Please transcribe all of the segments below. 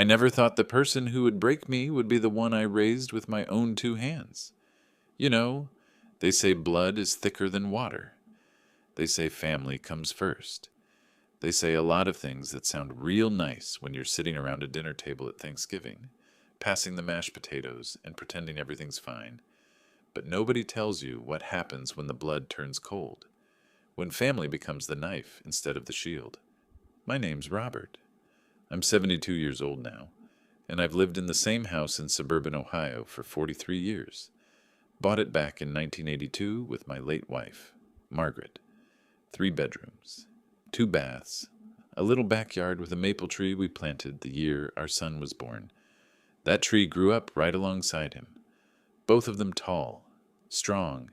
I never thought the person who would break me would be the one I raised with my own 2 hands. You know, they say blood is thicker than water. They say family comes first. They say a lot of things that sound real nice when you're sitting around a dinner table at Thanksgiving, passing the mashed potatoes and pretending everything's fine. But nobody tells you what happens when the blood turns cold, when family becomes the knife instead of the shield. My name's Robert. I'm 72 years old now, and I've lived in the same house in suburban Ohio for 43 years. Bought it back in 1982 with my late wife, Margaret. 3 bedrooms, 2 baths, a little backyard with a maple tree we planted the year our son was born. That tree grew up right alongside him. Both of them tall, strong,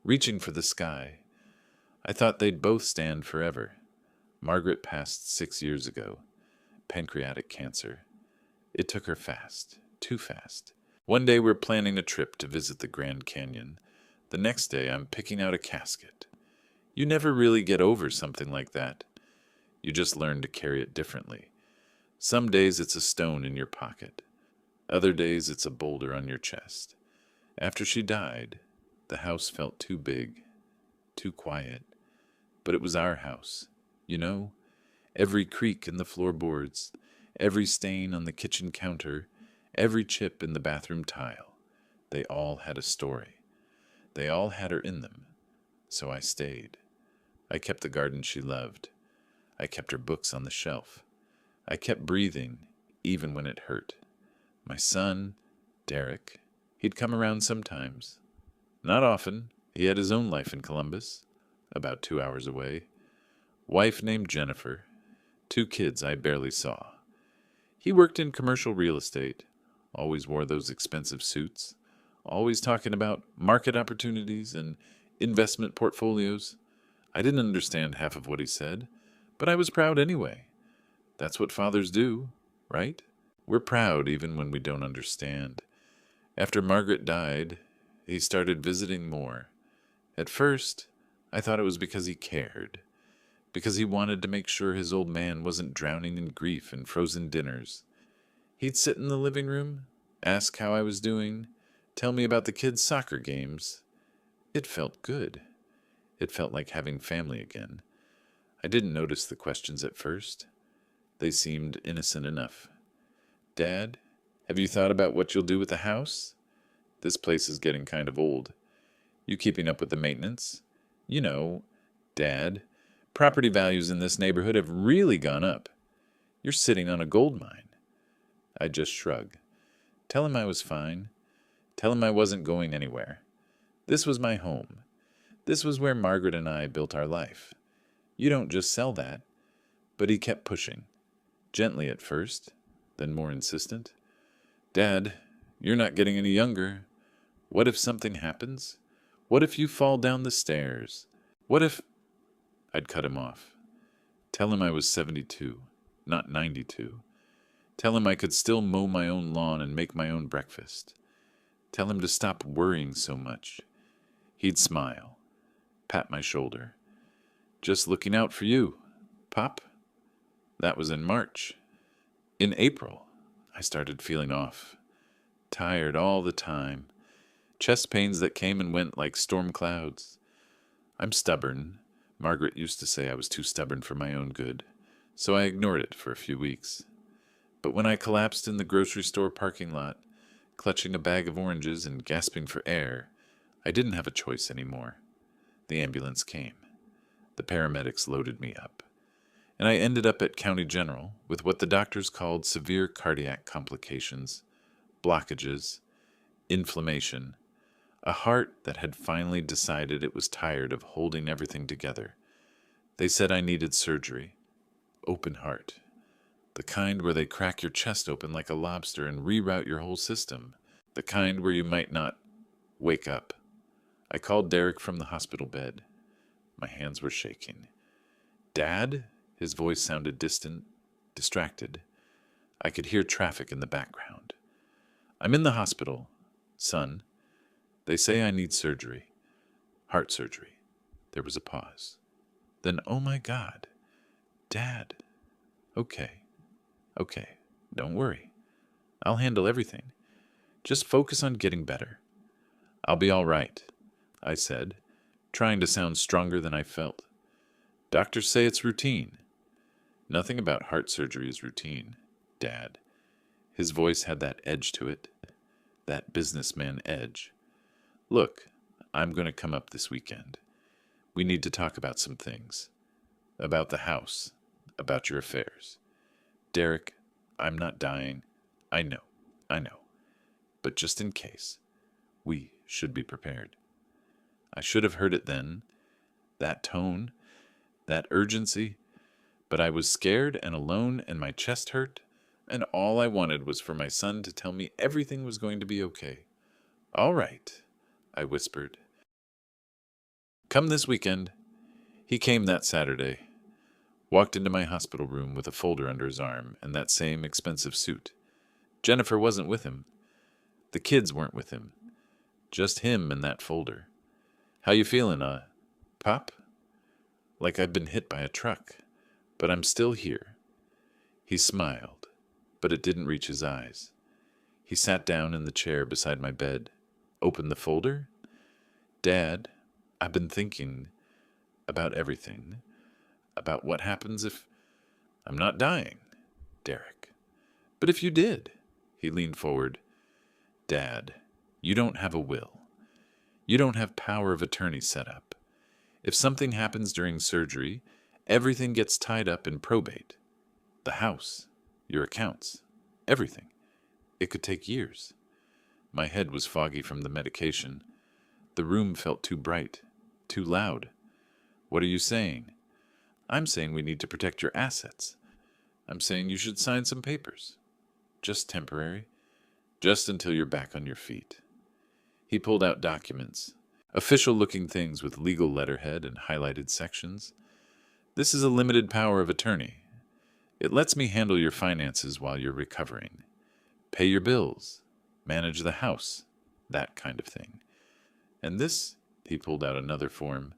reaching for the sky. I thought they'd both stand forever. Margaret passed 6 years ago. Pancreatic cancer. It took her fast, too fast. One day we're planning a trip to visit the Grand Canyon. The next day I'm picking out a casket. You never really get over something like that. You just learn to carry it differently. Some days it's a stone in your pocket. Other days it's a boulder on your chest. After she died, the house felt too big, too quiet. But it was our house. You know, every creak in the floorboards, every stain on the kitchen counter, every chip in the bathroom tile. They all had a story. They all had her in them. So I stayed. I kept the garden she loved. I kept her books on the shelf. I kept breathing, even when it hurt. My son, Derek, he'd come around sometimes. Not often. He had his own life in Columbus, about 2 hours away. Wife named Jennifer. 2 kids I barely saw. He worked in commercial real estate. Always wore those expensive suits. Always talking about market opportunities and investment portfolios. I didn't understand half of what he said, but I was proud anyway. That's what fathers do, right? We're proud even when we don't understand. After Margaret died, he started visiting more. At first, I thought it was because he cared, because he wanted to make sure his old man wasn't drowning in grief and frozen dinners. He'd sit in the living room, ask how I was doing, tell me about the kids' soccer games. It felt good. It felt like having family again. I didn't notice the questions at first. They seemed innocent enough. Dad, have you thought about what you'll do with the house? This place is getting kind of old. You keeping up with the maintenance? You know, Dad, property values in this neighborhood have really gone up. You're sitting on a gold mine. I just shrug. Tell him I was fine. Tell him I wasn't going anywhere. This was my home. This was where Margaret and I built our life. You don't just sell that. But he kept pushing. Gently at first, then more insistent. Dad, you're not getting any younger. What if something happens? What if you fall down the stairs? What if... I'd cut him off. Tell him I was 72, not 92. Tell him I could still mow my own lawn and make my own breakfast. Tell him to stop worrying so much. He'd smile, pat my shoulder. Just looking out for you, Pop. That was in March. In April, I started feeling off. Tired all the time. Chest pains that came and went like storm clouds. I'm stubborn. Margaret used to say I was too stubborn for my own good, so I ignored it for a few weeks. But when I collapsed in the grocery store parking lot, clutching a bag of oranges and gasping for air, I didn't have a choice anymore. The ambulance came. The paramedics loaded me up. And I ended up at County General with what the doctors called severe cardiac complications, blockages, inflammation, a heart that had finally decided it was tired of holding everything together. They said I needed surgery. Open heart. The kind where they crack your chest open like a lobster and reroute your whole system. The kind where you might not wake up. I called Derek from the hospital bed. My hands were shaking. Dad? His voice sounded distant, distracted. I could hear traffic in the background. I'm in the hospital, son. They say I need surgery. Heart surgery. There was a pause. Then, oh my God. Dad. Okay. Don't worry. I'll handle everything. Just focus on getting better. I'll be all right, I said, trying to sound stronger than I felt. Doctors say it's routine. Nothing about heart surgery is routine, Dad. His voice had that edge to it, that businessman edge. Look, I'm going to come up this weekend. We need to talk about some things. About the house. About your affairs. Derek, I'm not dying. I know. But just in case, we should be prepared. I should have heard it then. That tone, that urgency. But I was scared and alone and my chest hurt, and all I wanted was for my son to tell me everything was going to be okay. All right, I whispered. Come this weekend. He came that Saturday. Walked into my hospital room with a folder under his arm and that same expensive suit. Jennifer wasn't with him. The kids weren't with him. Just him and that folder. How you feeling, Pop? Like I've been hit by a truck, but I'm still here. He smiled, but it didn't reach his eyes. He sat down in the chair beside my bed, opened the folder. Dad, I've been thinking about everything, about what happens if I'm not dying, Derek. But if you did, he leaned forward. Dad, you don't have a will. You don't have power of attorney set up. If something happens during surgery, everything gets tied up in probate. The house, your accounts, everything. It could take years. My head was foggy from the medication. The room felt too bright, too loud. What are you saying? I'm saying we need to protect your assets. I'm saying you should sign some papers. Just temporary. Just until you're back on your feet. He pulled out documents, official-looking things with legal letterhead and highlighted sections. This is a limited power of attorney. It lets me handle your finances while you're recovering. Pay your bills, manage the house, that kind of thing. And this, he pulled out another form,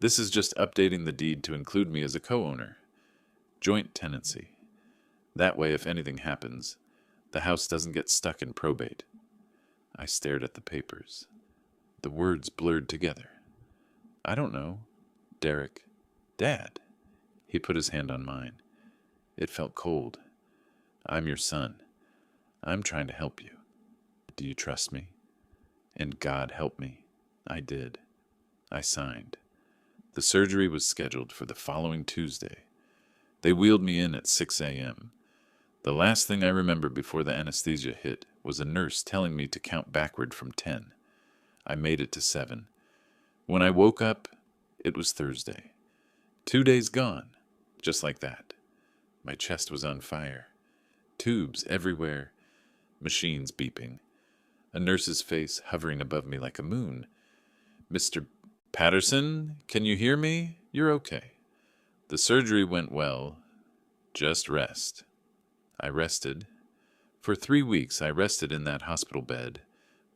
this is just updating the deed to include me as a co-owner. Joint tenancy. That way, if anything happens, the house doesn't get stuck in probate. I stared at the papers. The words blurred together. I don't know. Derek. Dad. He put his hand on mine. It felt cold. I'm your son. I'm trying to help you. Do you trust me? And God help me. I did. I signed. The surgery was scheduled for the following Tuesday. They wheeled me in at 6 a.m. The last thing I remember before the anesthesia hit was a nurse telling me to count backward from 10. I made it to 7. When I woke up, it was Thursday. 2 days gone, just like that. My chest was on fire. Tubes everywhere. Machines beeping. A nurse's face hovering above me like a moon. Mr. Patterson, can you hear me? You're okay. The surgery went well. Just rest. I rested. For 3 weeks, I rested in that hospital bed,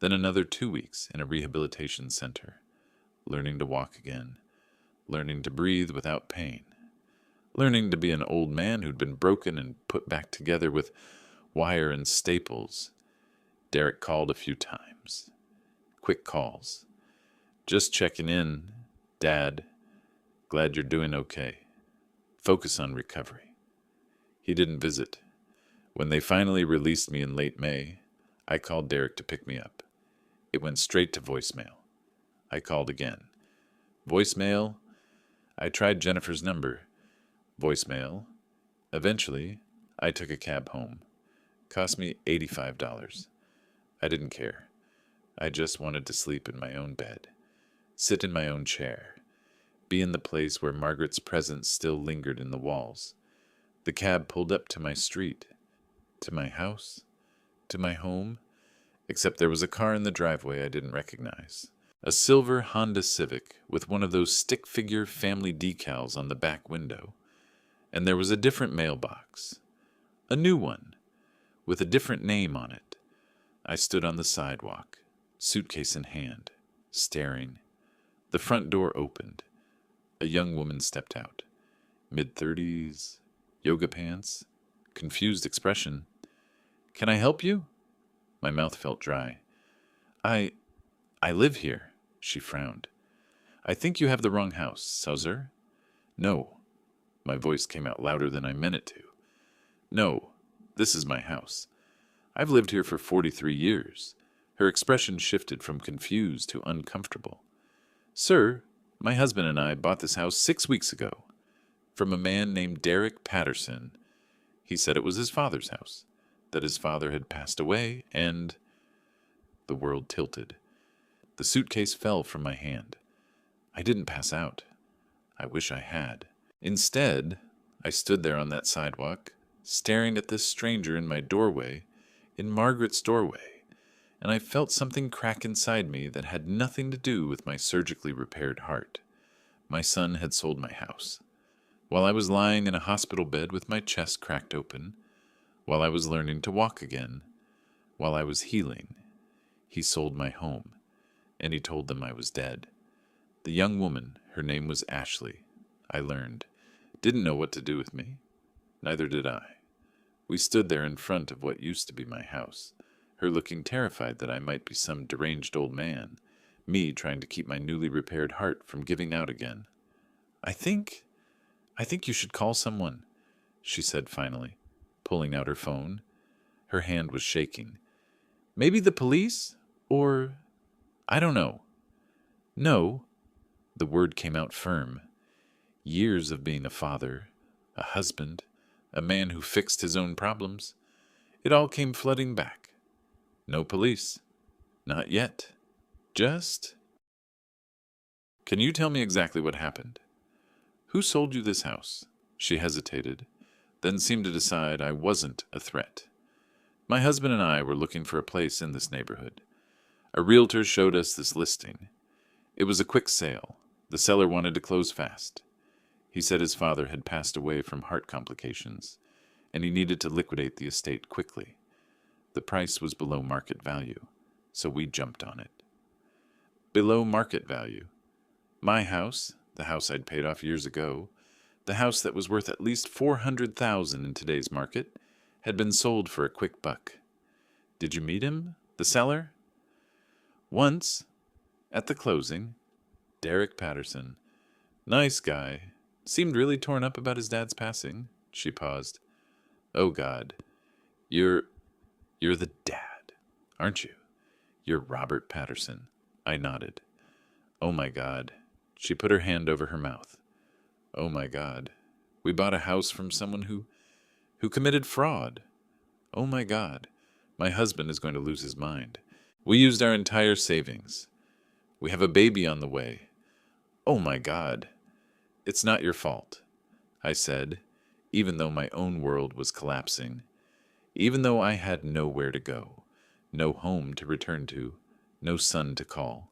then another 2 weeks in a rehabilitation center, learning to walk again, learning to breathe without pain, learning to be an old man who'd been broken and put back together with wire and staples. Derek called a few times. Quick calls. Just checking in. Dad, glad you're doing okay. Focus on recovery. He didn't visit. When they finally released me in late May, I called Derek to pick me up. It went straight to voicemail. I called again. Voicemail. I tried Jennifer's number. Voicemail. Eventually, I took a cab home. Cost me $85. I didn't care. I just wanted to sleep in my own bed, sit in my own chair, be in the place where Margaret's presence still lingered in the walls. The cab pulled up to my street, to my house, to my home, except there was a car in the driveway I didn't recognize. A silver Honda Civic with one of those stick-figure family decals on the back window. And there was a different mailbox. A new one, with a different name on it. I stood on the sidewalk, suitcase in hand, staring. The front door opened. A young woman stepped out. Mid-30s, yoga pants, confused expression. Can I help you? My mouth felt dry. I I live here, she frowned. I think you have the wrong house, Suzzer. No. My voice came out louder than I meant it to. No, this is my house. I've lived here for 43 years. Her expression shifted from confused to uncomfortable. Sir, my husband and I bought this house 6 weeks ago from a man named Derek Patterson. He said it was his father's house, that his father had passed away, and the world tilted. The suitcase fell from my hand. I didn't pass out. I wish I had. Instead, I stood there on that sidewalk, staring at this stranger in my doorway, in Margaret's doorway, and I felt something crack inside me that had nothing to do with my surgically repaired heart. My son had sold my house. While I was lying in a hospital bed with my chest cracked open, while I was learning to walk again, while I was healing, he sold my home, and he told them I was dead. The young woman, her name was Ashley, I learned, didn't know what to do with me. Neither did I. We stood there in front of what used to be my house, her looking terrified that I might be some deranged old man, me trying to keep my newly repaired heart from giving out again. I think you should call someone, she said finally, pulling out her phone. Her hand was shaking. Maybe the police? Or, I don't know. No, the word came out firm. Years of being a father, a husband, a man who fixed his own problems. It all came flooding back. No police. Not yet. Just... Can you tell me exactly what happened? Who sold you this house? She hesitated, then seemed to decide I wasn't a threat. My husband and I were looking for a place in this neighborhood. A realtor showed us this listing. It was a quick sale. The seller wanted to close fast. He said his father had passed away from heart complications, and he needed to liquidate the estate quickly. The price was below market value, so we jumped on it. Below market value. My house, the house I'd paid off years ago, the house that was worth at least $400,000 in today's market, had been sold for a quick buck. Did you meet him, the seller? Once, at the closing. Derek Patterson. Nice guy. Seemed really torn up about his dad's passing. She paused. Oh, God. You're the dad, aren't you? You're Robert Patterson. I nodded. Oh, my God. She put her hand over her mouth. Oh, my God. We bought a house from someone who committed fraud. Oh, my God. My husband is going to lose his mind. We used our entire savings. We have a baby on the way. Oh, my God. It's not your fault, I said, even though my own world was collapsing, even though I had nowhere to go, no home to return to, no son to call.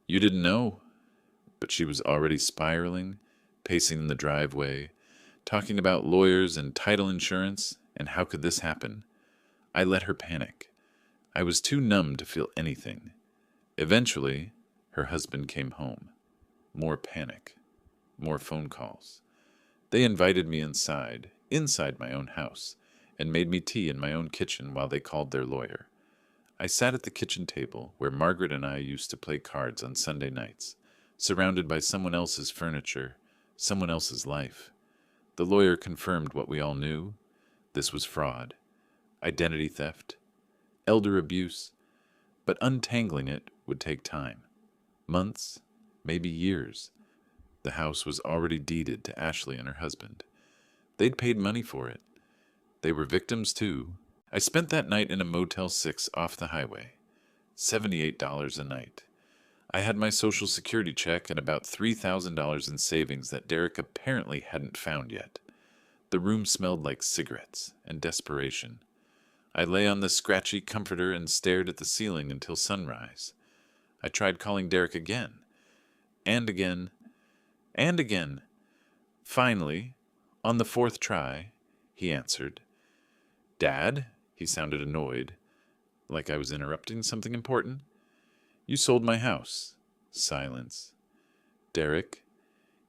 You didn't know, but she was already spiraling, pacing in the driveway, talking about lawyers and title insurance, and how could this happen? I let her panic. I was too numb to feel anything. Eventually, her husband came home. More panic. More phone calls. They invited me inside my own house, and made me tea in my own kitchen while they called their lawyer. I sat at the kitchen table where Margaret and I used to play cards on Sunday nights, surrounded by someone else's furniture, someone else's life. The lawyer confirmed what we all knew. This was fraud, identity theft, elder abuse, but untangling it would take time. Months, maybe years. The house was already deeded to Ashley and her husband. They'd paid money for it. They were victims, too. I spent that night in a Motel 6 off the highway. $78 a night. I had my Social Security check and about $3,000 in savings that Derek apparently hadn't found yet. The room smelled like cigarettes and desperation. I lay on the scratchy comforter and stared at the ceiling until sunrise. I tried calling Derek again, and again, and again. Finally, on the fourth try, he answered. Dad? He sounded annoyed, like I was interrupting something important. You sold my house. Silence. Derek,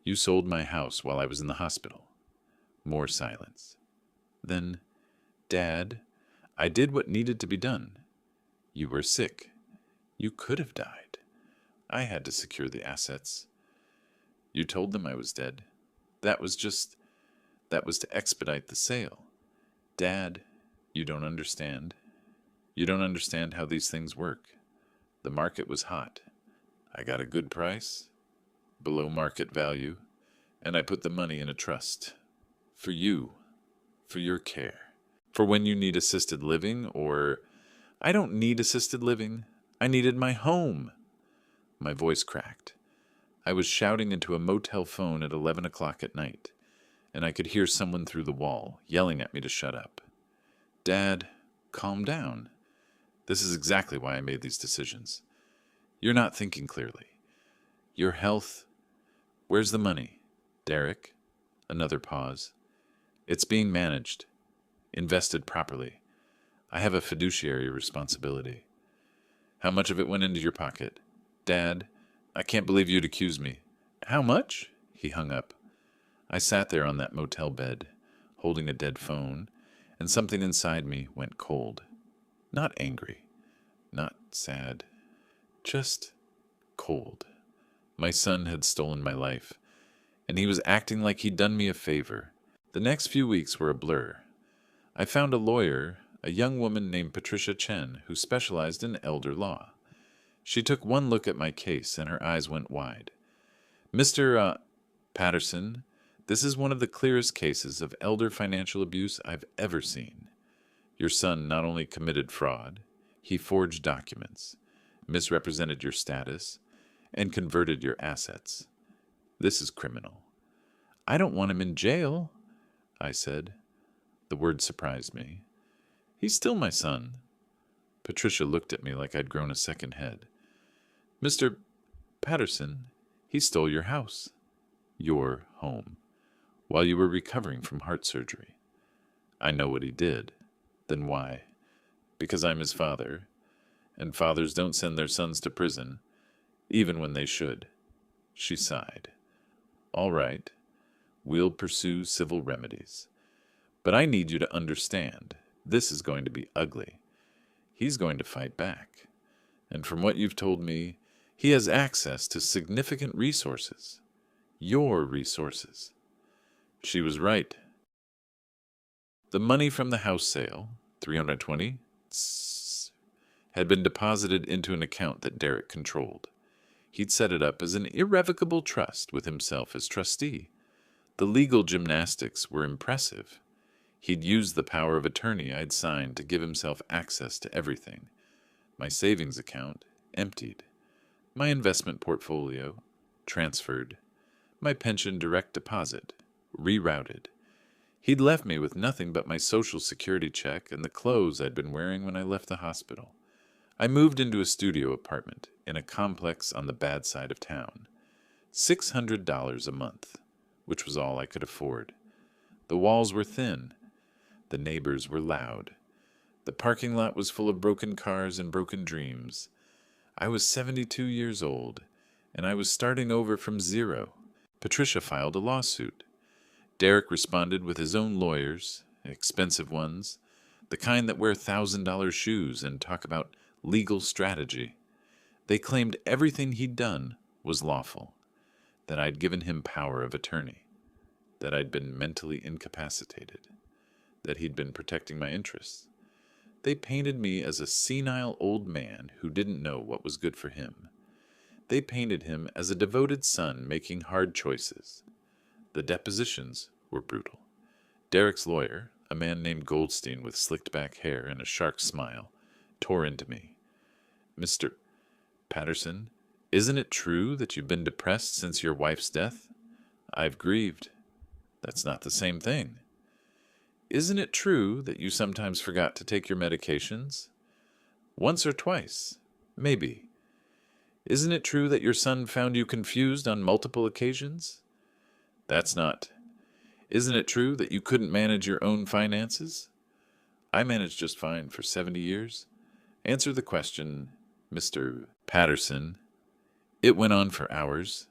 you sold my house while I was in the hospital. More silence. Then, Dad, I did what needed to be done. You were sick. You could have died. I had to secure the assets. You told them I was dead. That was to expedite the sale. Dad, you don't understand. You don't understand how these things work. The market was hot. I got a good price, below market value, and I put the money in a trust. For you, for your care. For when you need assisted living, or I don't need assisted living. I needed my home. My voice cracked. I was shouting into a motel phone at 11 o'clock at night, and I could hear someone through the wall yelling at me to shut up. Dad, calm down. This is exactly why I made these decisions. You're not thinking clearly. Your health. Where's the money? Derek? Another pause. It's being managed. Invested properly. I have a fiduciary responsibility. How much of it went into your pocket? Dad, I can't believe you'd accuse me. How much? He hung up. I sat there on that motel bed, holding a dead phone, and something inside me went cold. Not angry, not sad, just cold. My son had stolen my life, and he was acting like he'd done me a favor. The next few weeks were a blur. I found a lawyer, a young woman named Patricia Chen, who specialized in elder law. She took one look at my case, and her eyes went wide. Mr. Patterson, this is one of the clearest cases of elder financial abuse I've ever seen. Your son not only committed fraud, he forged documents, misrepresented your status, and converted your assets. This is criminal. I don't want him in jail, I said. The word surprised me. He's still my son. Patricia looked at me like I'd grown a second head. Mr. Patterson, he stole your house, your home, while you were recovering from heart surgery. I know what he did. Then why? Because I'm his father, and fathers don't send their sons to prison, even when they should. She sighed. All right, we'll pursue civil remedies. But I need you to understand, this is going to be ugly. He's going to fight back. And from what you've told me, he has access to significant resources. Your resources. She was right. The money from the house sale, $320, had been deposited into an account that Derek controlled. He'd set it up as an irrevocable trust with himself as trustee. The legal gymnastics were impressive. He'd used the power of attorney I'd signed to give himself access to everything. My savings account, emptied. My investment portfolio, transferred. My pension direct deposit, rerouted. He'd left me with nothing but my Social Security check and the clothes I'd been wearing when I left the hospital. I moved into a studio apartment in a complex on the bad side of town. $600 a month, which was all I could afford. The walls were thin. The neighbors were loud. The parking lot was full of broken cars and broken dreams. I was 72 years old, and I was starting over from zero. Patricia filed a lawsuit. Derek responded with his own lawyers, expensive ones, the kind that wear $1,000 shoes and talk about legal strategy. They claimed everything he'd done was lawful, that I'd given him power of attorney, that I'd been mentally incapacitated, that he'd been protecting my interests. They painted me as a senile old man who didn't know what was good for him. They painted him as a devoted son making hard choices. The depositions were brutal. Derek's lawyer, a man named Goldstein with slicked back hair and a shark smile, tore into me. Mr. Patterson, isn't it true that you've been depressed since your wife's death? I've grieved. That's not the same thing. Isn't it true that you sometimes forgot to take your medications? Once or twice, maybe. Isn't it true that your son found you confused on multiple occasions? That's not. Isn't it true that you couldn't manage your own finances? I managed just fine for 70 years. Answer the question, Mr. Patterson. It went on for hours.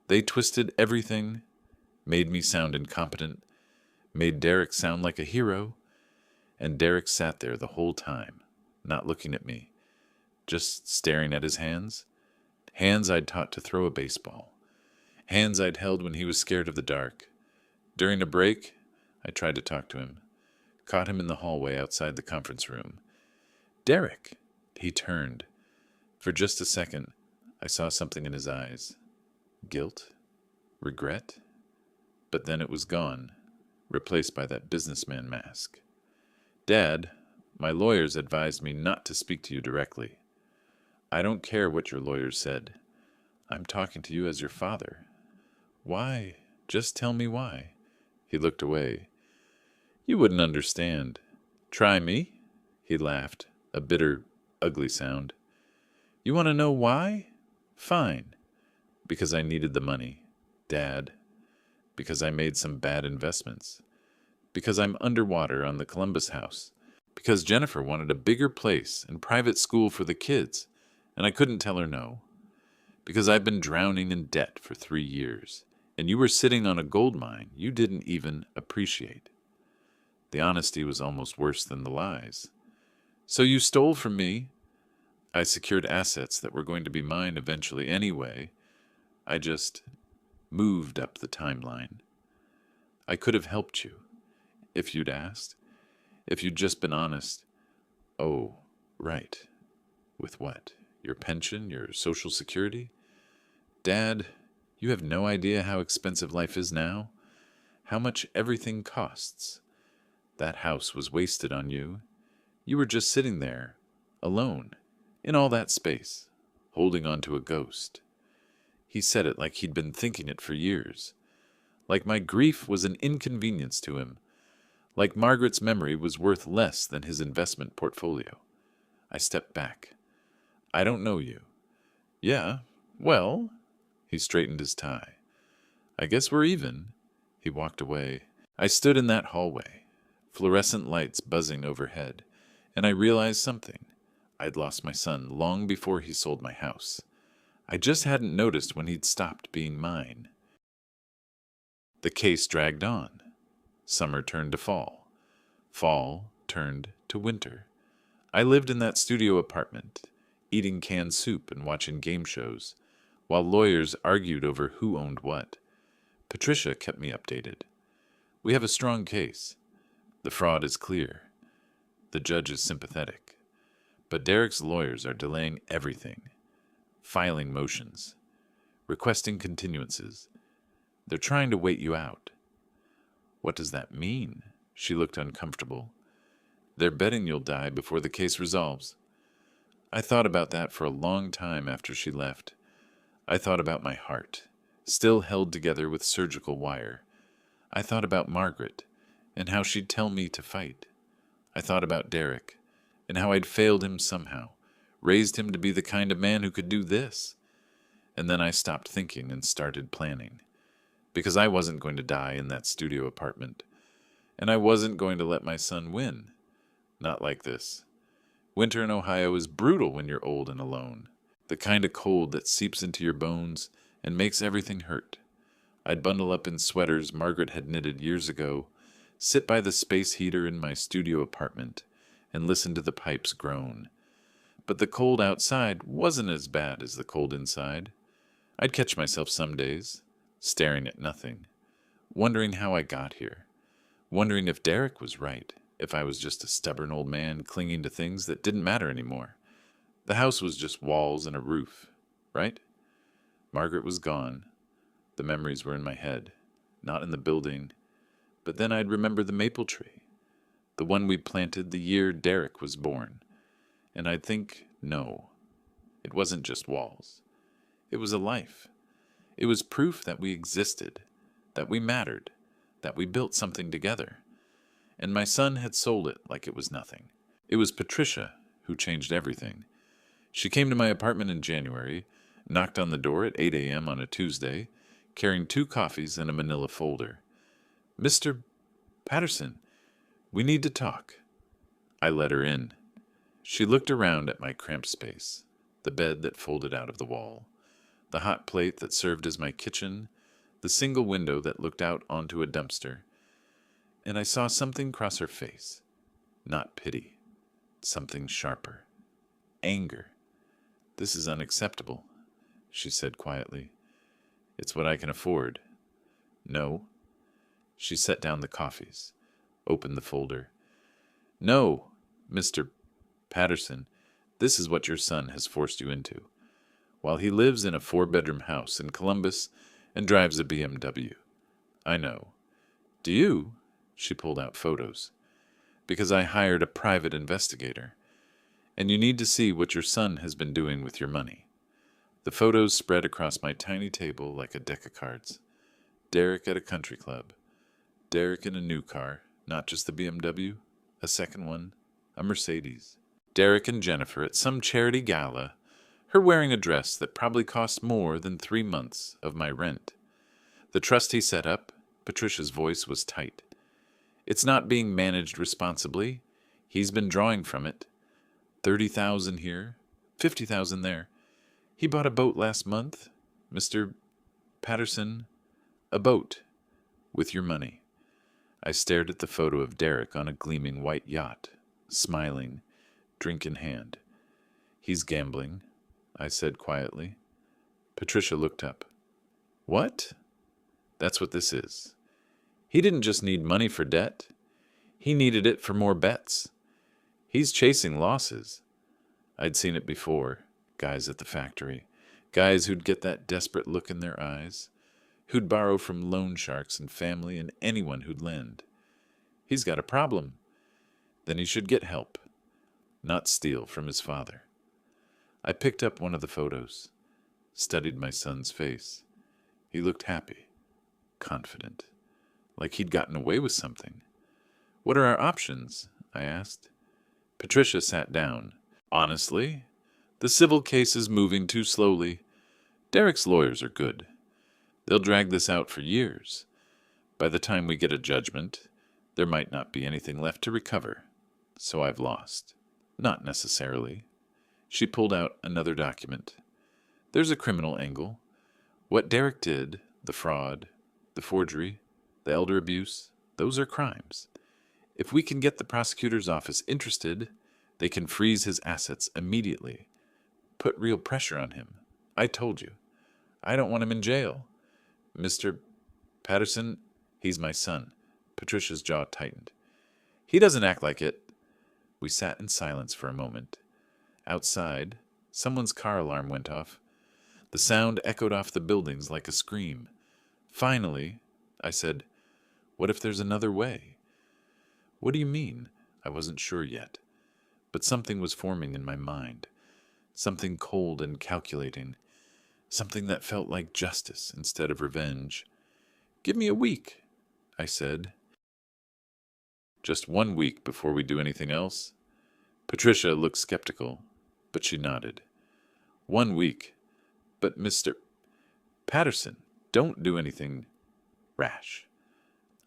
They twisted everything, made me sound incompetent, made Derek sound like a hero, And Derek sat there the whole time, not looking at me, just staring at his hands. Hands I'd taught to throw a baseball. Hands I'd held when he was scared of the dark. During a break, I tried to talk to him. Caught him in the hallway outside the conference room. "Derek!" He turned. For just a second, I saw something in his eyes. Guilt? Regret? But then it was gone, replaced by that businessman mask. "Dad, my lawyers advised me not to speak to you directly." "I don't care what your lawyers said. I'm talking to you as your father." "Why? Just tell me why." He looked away. "You wouldn't understand." "Try me?" He laughed, a bitter, ugly sound. "You want to know why? Fine. Because I needed the money, Dad. Because I made some bad investments. Because I'm underwater on the Columbus House. Because Jennifer wanted a bigger place and private school for the kids, and I couldn't tell her no. Because I've been drowning in debt for 3 years, and you were sitting on a gold mine you didn't even appreciate." The honesty was almost worse than the lies. "So you stole from me." "I secured assets that were going to be mine eventually anyway. I just moved up the timeline. I could have helped you, if you'd asked. If you'd just been honest." "Oh, right. With what? Your pension? Your Social Security?" "Dad, you have no idea how expensive life is now. How much everything costs. That house was wasted on you. You were just sitting there, alone, in all that space, holding on to a ghost." He said it like he'd been thinking it for years. Like my grief was an inconvenience to him. Like Margaret's memory was worth less than his investment portfolio. I stepped back. "I don't know you." "Yeah, well," he straightened his tie. "I guess we're even." He walked away. I stood in that hallway, fluorescent lights buzzing overhead, and I realized something. I'd lost my son long before he sold my house. I just hadn't noticed when he'd stopped being mine. The case dragged on. Summer turned to fall. Fall turned to winter. I lived in that studio apartment, eating canned soup and watching game shows, while lawyers argued over who owned what. Patricia kept me updated. "We have a strong case. The fraud is clear. The judge is sympathetic. But Derek's lawyers are delaying everything. Filing motions. Requesting continuances. They're trying to wait you out." "What does that mean?" She looked uncomfortable. "They're betting you'll die before the case resolves." I thought about that for a long time after she left. I thought about my heart, still held together with surgical wire. I thought about Margaret, and how she'd tell me to fight. I thought about Derek, and how I'd failed him somehow, raised him to be the kind of man who could do this. And then I stopped thinking and started planning. Because I wasn't going to die in that studio apartment. And I wasn't going to let my son win. Not like this. Winter in Ohio is brutal when you're old and alone. The kind of cold that seeps into your bones and makes everything hurt. I'd bundle up in sweaters Margaret had knitted years ago, sit by the space heater in my studio apartment, and listen to the pipes groan. But the cold outside wasn't as bad as the cold inside. I'd catch myself some days, staring at nothing, wondering how I got here, wondering if Derek was right, if I was just a stubborn old man clinging to things that didn't matter anymore. The house was just walls and a roof, right? Margaret was gone. The memories were in my head, not in the building. But then I'd remember the maple tree, the one we planted the year Derek was born. And I'd think, no, it wasn't just walls. It was a life. It was proof that we existed, that we mattered, that we built something together. And my son had sold it like it was nothing. It was Patricia who changed everything. She came to my apartment in January, knocked on the door at 8 a.m. on a Tuesday, carrying 2 coffees and a manila folder. "Mr. Patterson, we need to talk." I let her in. She looked around at my cramped space, the bed that folded out of the wall, the hot plate that served as my kitchen, the single window that looked out onto a dumpster, and I saw something cross her face. Not pity. Something sharper. Anger. This is unacceptable, she said quietly. It's what I can afford. No. She set down the coffees, opened the folder. No, Mr. Patterson, this is what your son has forced you into, while he lives in a 4-bedroom house in Columbus and drives a BMW. I know. Do you? She pulled out photos. Because I hired a private investigator. And you need to see what your son has been doing with your money. The photos spread across my tiny table like a deck of cards. Derek at a country club. Derek in a new car, not just the BMW, a second one, a Mercedes. Derek and Jennifer at some charity gala, her wearing a dress that probably cost more than 3 months of my rent. The trust he set up, Patricia's voice was tight. It's not being managed responsibly. He's been drawing from it. 30,000 here, 50,000 there. He bought a boat last month, Mr. Patterson. A boat. With your money. I stared at the photo of Derek on a gleaming white yacht, smiling, drink in hand. He's gambling, I said quietly. Patricia looked up. What? That's what this is. He didn't just need money for debt. He needed it for more bets. He's chasing losses. I'd seen it before, guys at the factory, guys who'd get that desperate look in their eyes, who'd borrow from loan sharks and family and anyone who'd lend. He's got a problem. Then he should get help, not steal from his father. I picked up one of the photos, studied my son's face. He looked happy, confident, like he'd gotten away with something. What are our options? I asked. Patricia sat down. Honestly, the civil case is moving too slowly. Derek's lawyers are good. They'll drag this out for years. By the time we get a judgment, there might not be anything left to recover. So I've lost. Not necessarily. She pulled out another document. There's a criminal angle. What Derek did, the fraud, the forgery, the elder abuse, those are crimes. If we can get the prosecutor's office interested, they can freeze his assets immediately. Put real pressure on him. I told you. I don't want him in jail. Mr. Patterson, he's my son. Patricia's jaw tightened. He doesn't act like it. We sat in silence for a moment. Outside, someone's car alarm went off. The sound echoed off the buildings like a scream. Finally, I said, "What if there's another way?" "What do you mean?" I wasn't sure yet. But something was forming in my mind. Something cold and calculating. Something that felt like justice instead of revenge. "Give me a week," I said. "Just 1 week before we do anything else?" Patricia looked skeptical, but she nodded. 1 week. But Mr. Patterson, don't do anything rash.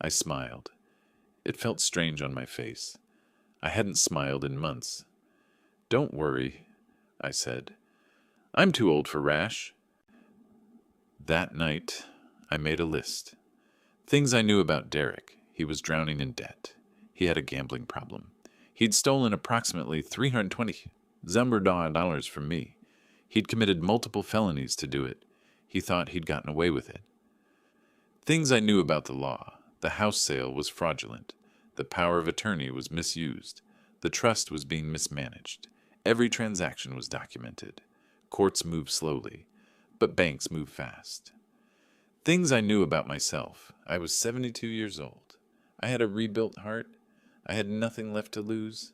I smiled. It felt strange on my face. I hadn't smiled in months. "Don't worry," I said. "I'm too old for rash." That night, I made a list. Things I knew about Derek. He was drowning in debt. He had a gambling problem. He'd stolen approximately $320 from me. He'd committed multiple felonies to do it. He thought he'd gotten away with it. Things I knew about the law. The house sale was fraudulent. The power of attorney was misused. The trust was being mismanaged. Every transaction was documented. Courts moved slowly, but banks moved fast. Things I knew about myself. I was 72 years old. I had a rebuilt heart. I had nothing left to lose.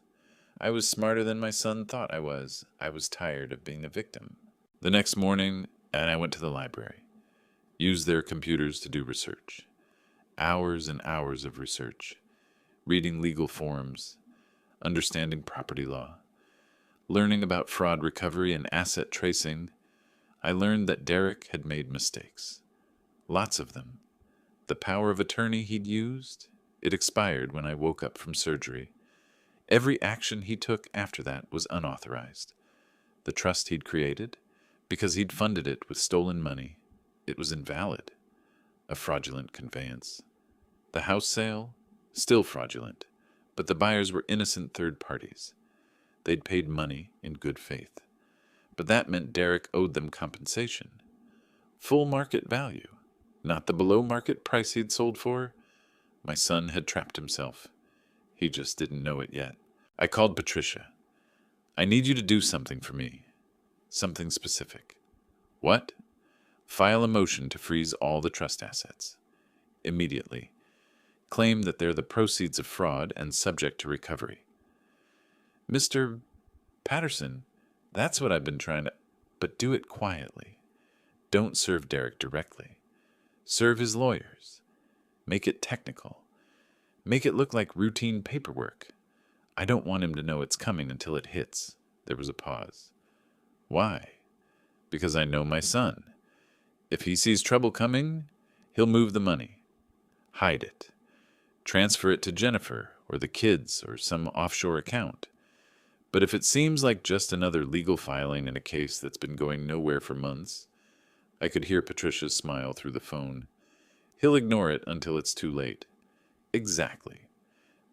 I was smarter than my son thought I was. I was tired of being a victim. The next morning, I went to the library. Used their computers to do research. Hours and hours of research. Reading legal forms. Understanding property law. Learning about fraud recovery and asset tracing. I learned that Derek had made mistakes. Lots of them. The power of attorney he'd used, it expired when I woke up from surgery. Every action he took after that was unauthorized. The trust he'd created, because he'd funded it with stolen money, it was invalid. A fraudulent conveyance. The house sale, still fraudulent, but the buyers were innocent third parties. They'd paid money in good faith. But that meant Derek owed them compensation. Full market value, not the below market price he'd sold for. My son had trapped himself. He just didn't know it yet. I called Patricia. I need you to do something for me. Something specific. What? File a motion to freeze all the trust assets. Immediately. Claim that they're the proceeds of fraud and subject to recovery. Mr. Patterson, that's what I've been trying to... But do it quietly. Don't serve Derek directly. Serve his lawyers. Make it technical. Make it look like routine paperwork. I don't want him to know it's coming until it hits. There was a pause. Why? Because I know my son. If he sees trouble coming, he'll move the money. Hide it. Transfer it to Jennifer or the kids or some offshore account. But if it seems like just another legal filing in a case that's been going nowhere for months, I could hear Patricia's smile through the phone. He'll ignore it until it's too late. Exactly.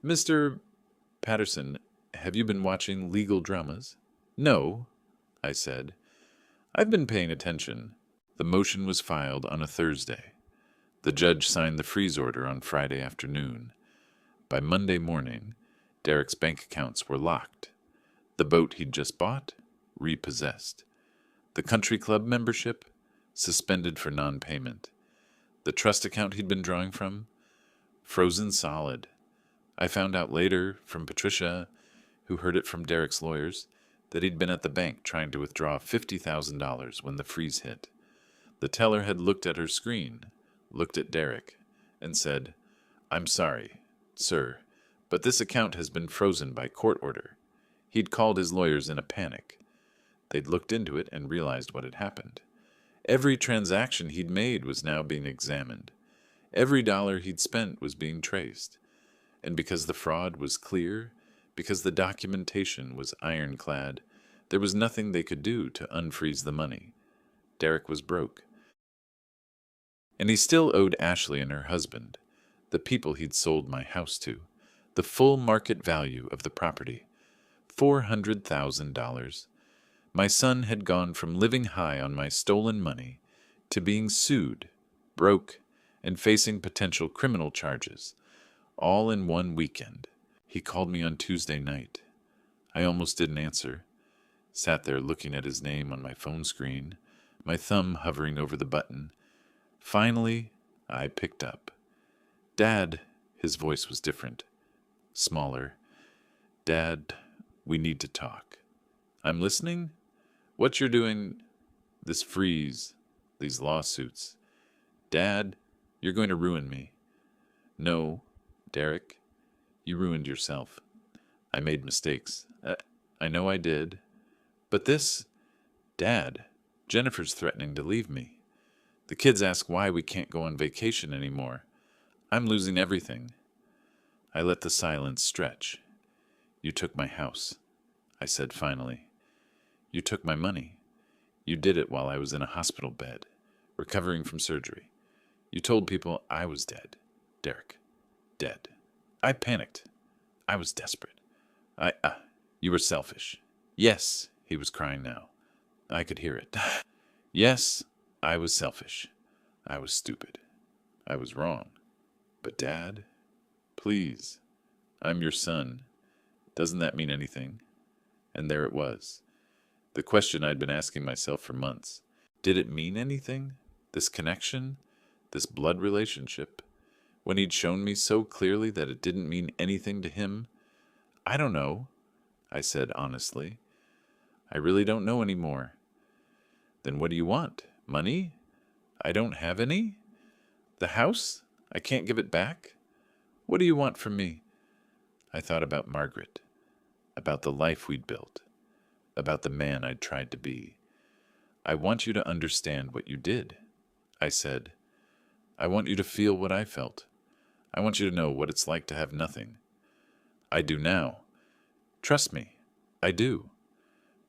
Mr. Patterson, have you been watching legal dramas? No, I said. I've been paying attention. The motion was filed on a Thursday. The judge signed the freeze order on Friday afternoon. By Monday morning, Derek's bank accounts were locked. The boat he'd just bought, repossessed. The country club membership, suspended for non-payment. The trust account he'd been drawing from, frozen solid. I found out later from Patricia, who heard it from Derek's lawyers, that he'd been at the bank trying to withdraw $50,000 when the freeze hit. The teller had looked at her screen, looked at Derek, and said, "I'm sorry, sir, but this account has been frozen by court order." He'd called his lawyers in a panic. They'd looked into it and realized what had happened. Every transaction he'd made was now being examined. Every dollar he'd spent was being traced. And because the fraud was clear, because the documentation was ironclad, there was nothing they could do to unfreeze the money. Derek was broke. And he still owed Ashley and her husband, the people he'd sold my house to, the full market value of the property, $400,000. My son had gone from living high on my stolen money to being sued, broke, and facing potential criminal charges, all in one weekend. He called me on Tuesday night. I almost didn't answer. Sat there looking at his name on my phone screen, my thumb hovering over the button. Finally, I picked up. "Dad," his voice was different, smaller. "Dad, we need to talk." "I'm listening. What you're doing, this freeze, these lawsuits. Dad, you're going to ruin me." "No, Derek, you ruined yourself. I made mistakes. I know I did. But this, Dad, Jennifer's threatening to leave me. The kids ask why we can't go on vacation anymore. I'm losing everything." I let the silence stretch. "You took my house," I said finally. "You took my money. You did it while I was in a hospital bed, recovering from surgery. You told people I was dead. Derek. Dead. I panicked. I was desperate. You were selfish." "Yes," he was crying now. I could hear it. "Yes, I was selfish. I was stupid. I was wrong. But Dad, please, I'm your son. Doesn't that mean anything?" And there it was. The question I'd been asking myself for months. Did it mean anything? This connection? This blood relationship? When he'd shown me so clearly that it didn't mean anything to him? "I don't know," I said honestly. "I really don't know anymore." "Then what do you want? Money? I don't have any? The house? I can't give it back? What do you want from me?" I thought about Margaret, about the life we'd built, about the man I'd tried to be. "I want you to understand what you did," I said. "I want you to feel what I felt. I want you to know what it's like to have nothing. I do now. Trust me, I do."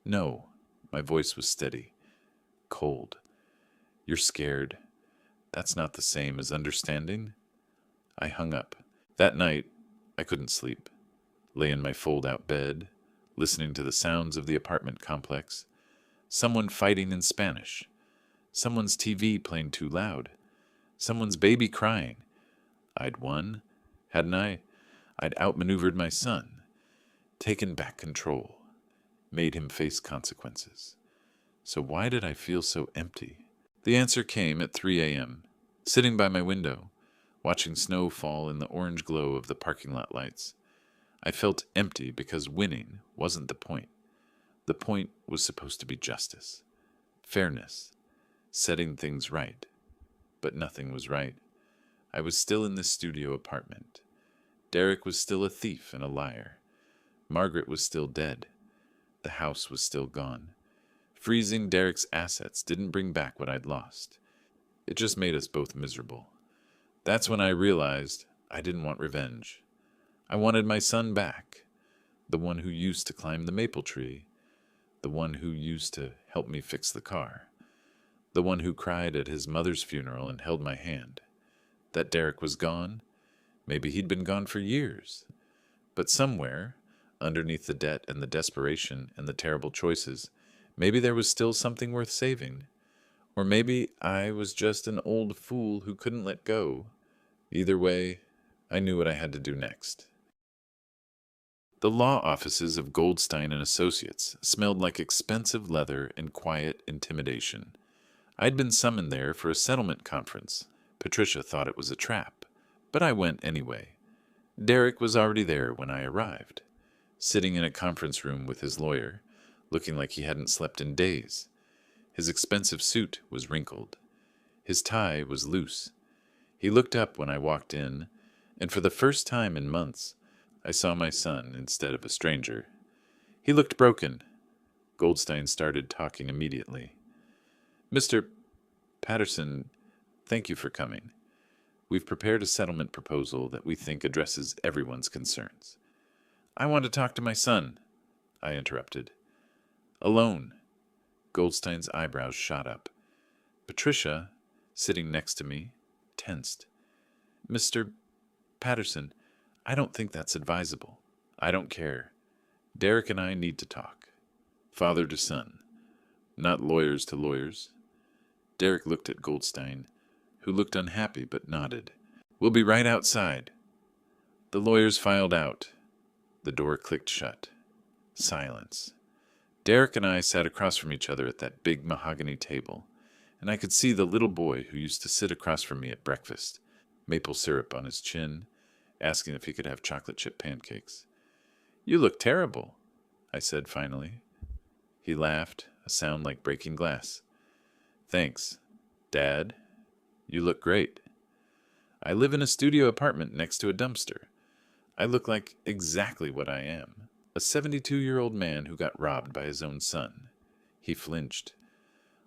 "No," my voice was steady, cold. "You're scared. That's not the same as understanding." I hung up. That night, I couldn't sleep. lay in my fold-out bed, listening to the sounds of the apartment complex. Someone fighting in Spanish. Someone's TV playing too loud. Someone's baby crying. I'd won, hadn't I? I'd outmaneuvered my son, taken back control, made him face consequences. So why did I feel so empty? The answer came at 3 a.m., sitting by my window, watching snow fall in the orange glow of the parking lot lights. I felt empty because winning wasn't the point. The point was supposed to be justice, fairness, setting things right. But nothing was right. I was still in this studio apartment. Derek was still a thief and a liar. Margaret was still dead. The house was still gone. Freezing Derek's assets didn't bring back what I'd lost. It just made us both miserable. That's when I realized I didn't want revenge. I wanted my son back, the one who used to climb the maple tree, the one who used to help me fix the car, the one who cried at his mother's funeral and held my hand. That Derek was gone. Maybe he'd been gone for years. But somewhere, underneath the debt and the desperation and the terrible choices, maybe there was still something worth saving. Or maybe I was just an old fool who couldn't let go. Either way, I knew what I had to do next. The law offices of Goldstein and Associates smelled like expensive leather and quiet intimidation. I'd been summoned there for a settlement conference. Patricia thought it was a trap, but I went anyway. Derek was already there when I arrived, sitting in a conference room with his lawyer, looking like he hadn't slept in days. His expensive suit was wrinkled. His tie was loose. He looked up when I walked in, and for the first time in months, I saw my son instead of a stranger. He looked broken. Goldstein started talking immediately. Mr. Patterson, thank you for coming. We've prepared a settlement proposal that we think addresses everyone's concerns. I want to talk to my son, I interrupted. Alone. Goldstein's eyebrows shot up. Patricia, sitting next to me, tensed. Mr. Patterson, I don't think that's advisable. I don't care. Derek and I need to talk. Father to son, not lawyers to lawyers. Derek looked at Goldstein, who looked unhappy but nodded. We'll be right outside. The lawyers filed out. The door clicked shut. Silence. Derek and I sat across from each other at that big mahogany table, and I could see the little boy who used to sit across from me at breakfast, maple syrup on his chin, asking if he could have chocolate chip pancakes. You look terrible, I said finally. He laughed, a sound like breaking glass. Thanks, Dad. You look great. I live in a studio apartment next to a dumpster. I look like exactly what I am. A 72-year-old man who got robbed by his own son. He flinched.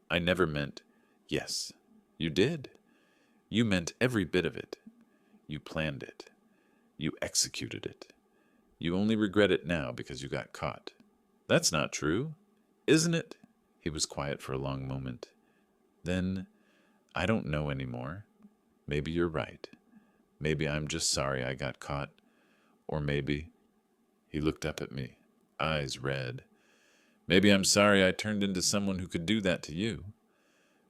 I never meant, yes, you did. You meant every bit of it. You planned it. You executed it. You only regret it now because you got caught. That's not true, isn't it? He was quiet for a long moment. Then, I don't know anymore. Maybe you're right. Maybe I'm just sorry I got caught. Or maybe... He looked up at me, eyes red. Maybe I'm sorry I turned into someone who could do that to you.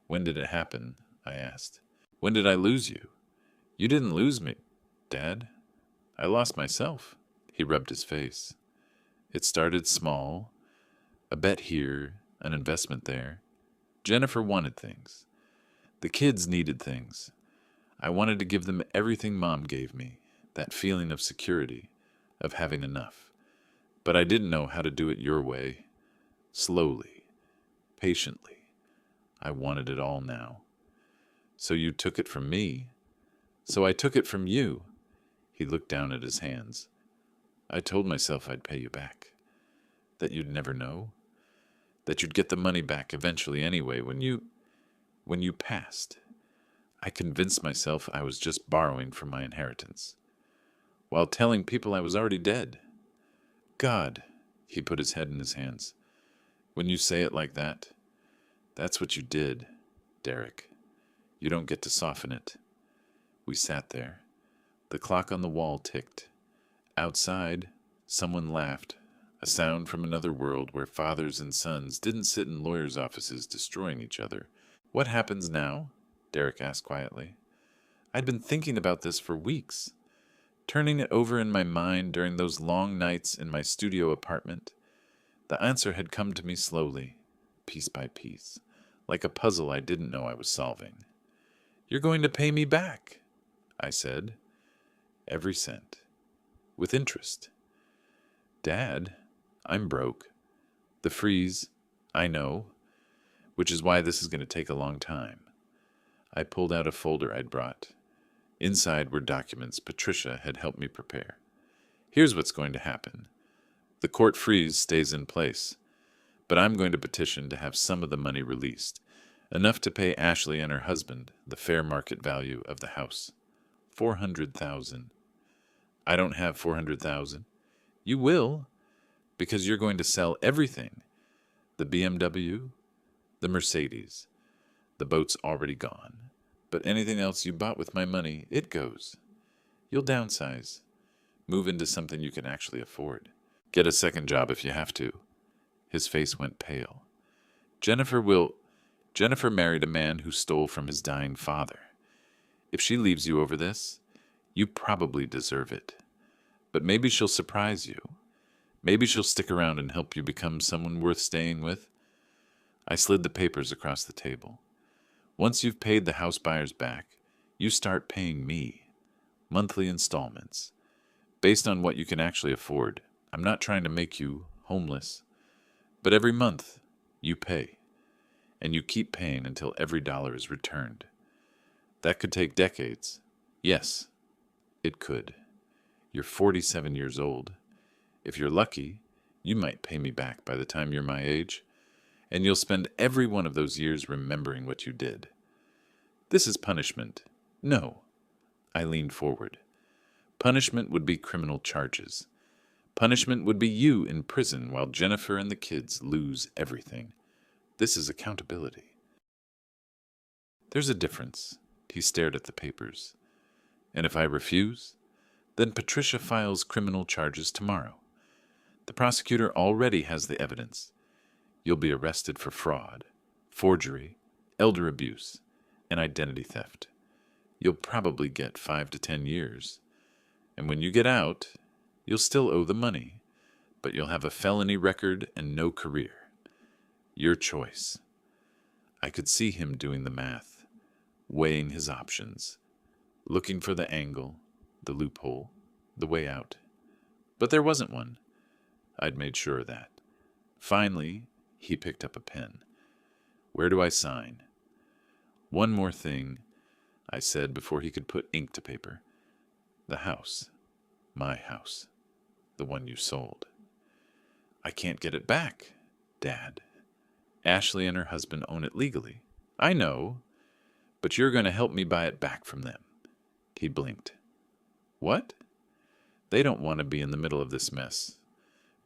When did it happen? I asked. When did I lose you? You didn't lose me, Dad. I lost myself. He rubbed his face. It started small. A bet here, an investment there. Jennifer wanted things. The kids needed things. I wanted to give them everything Mom gave me, that feeling of security, of having enough. But I didn't know how to do it your way. Slowly, patiently. I wanted it all now. So you took it from me. So I took it from you. He looked down at his hands. I told myself I'd pay you back. That you'd never know. That you'd get the money back eventually anyway when you passed. I convinced myself I was just borrowing from my inheritance, while telling people I was already dead. God, he put his head in his hands. When you say it like that, that's what you did, Derek. You don't get to soften it. We sat there. The clock on the wall ticked. Outside, Someone laughed, a sound from another world where fathers and sons didn't sit in lawyers' offices destroying each other. What happens now? Derek asked quietly. I'd been thinking about this for weeks, turning it over in my mind during those long nights in my studio apartment. The answer had come to me slowly, piece by piece, like a puzzle I didn't know I was solving. You're going to pay me back, I said. Every cent. With interest. Dad, I'm broke. The freeze, I know, which is why this is going to take a long time. I pulled out a folder I'd brought. Inside were documents Patricia had helped me prepare. Here's what's going to happen. The court freeze stays in place, but I'm going to petition to have some of the money released, enough to pay Ashley and her husband the fair market value of the house. $400,000. I don't have $400,000. You will, because you're going to sell everything. The BMW, the Mercedes. The boat's already gone. But anything else you bought with my money, it goes. You'll downsize. Move into something you can actually afford. Get a second job if you have to. His face went pale. Jennifer married a man who stole from his dying father. If she leaves you over this, you probably deserve it. But maybe she'll surprise you. Maybe she'll stick around and help you become someone worth staying with. I slid the papers across the table. Once you've paid the house buyers back, you start paying me. Monthly installments. Based on what you can actually afford. I'm not trying to make you homeless. But every month, you pay. And you keep paying until every dollar is returned. That could take decades. Yes, it could. You're 47 years old. If you're lucky, you might pay me back by the time you're my age, and you'll spend every one of those years remembering what you did. This is punishment. No. I leaned forward. Punishment would be criminal charges. Punishment would be you in prison while Jennifer and the kids lose everything. This is accountability. There's a difference. He stared at the papers. And if I refuse, then Patricia files criminal charges tomorrow. The prosecutor already has the evidence. You'll be arrested for fraud, forgery, elder abuse, and identity theft. You'll probably get 5 to 10 years. And when you get out, you'll still owe the money, but you'll have a felony record and no career. Your choice. I could see him doing the math, weighing his options, looking for the angle, the loophole, the way out. But there wasn't one. I'd made sure of that. Finally, he picked up a pen. Where do I sign? One more thing, I said before he could put ink to paper. The house. My house. The one you sold. I can't get it back, Dad. Ashley and her husband own it legally. I know, but you're going to help me buy it back from them. He blinked. What? They don't want to be in the middle of this mess.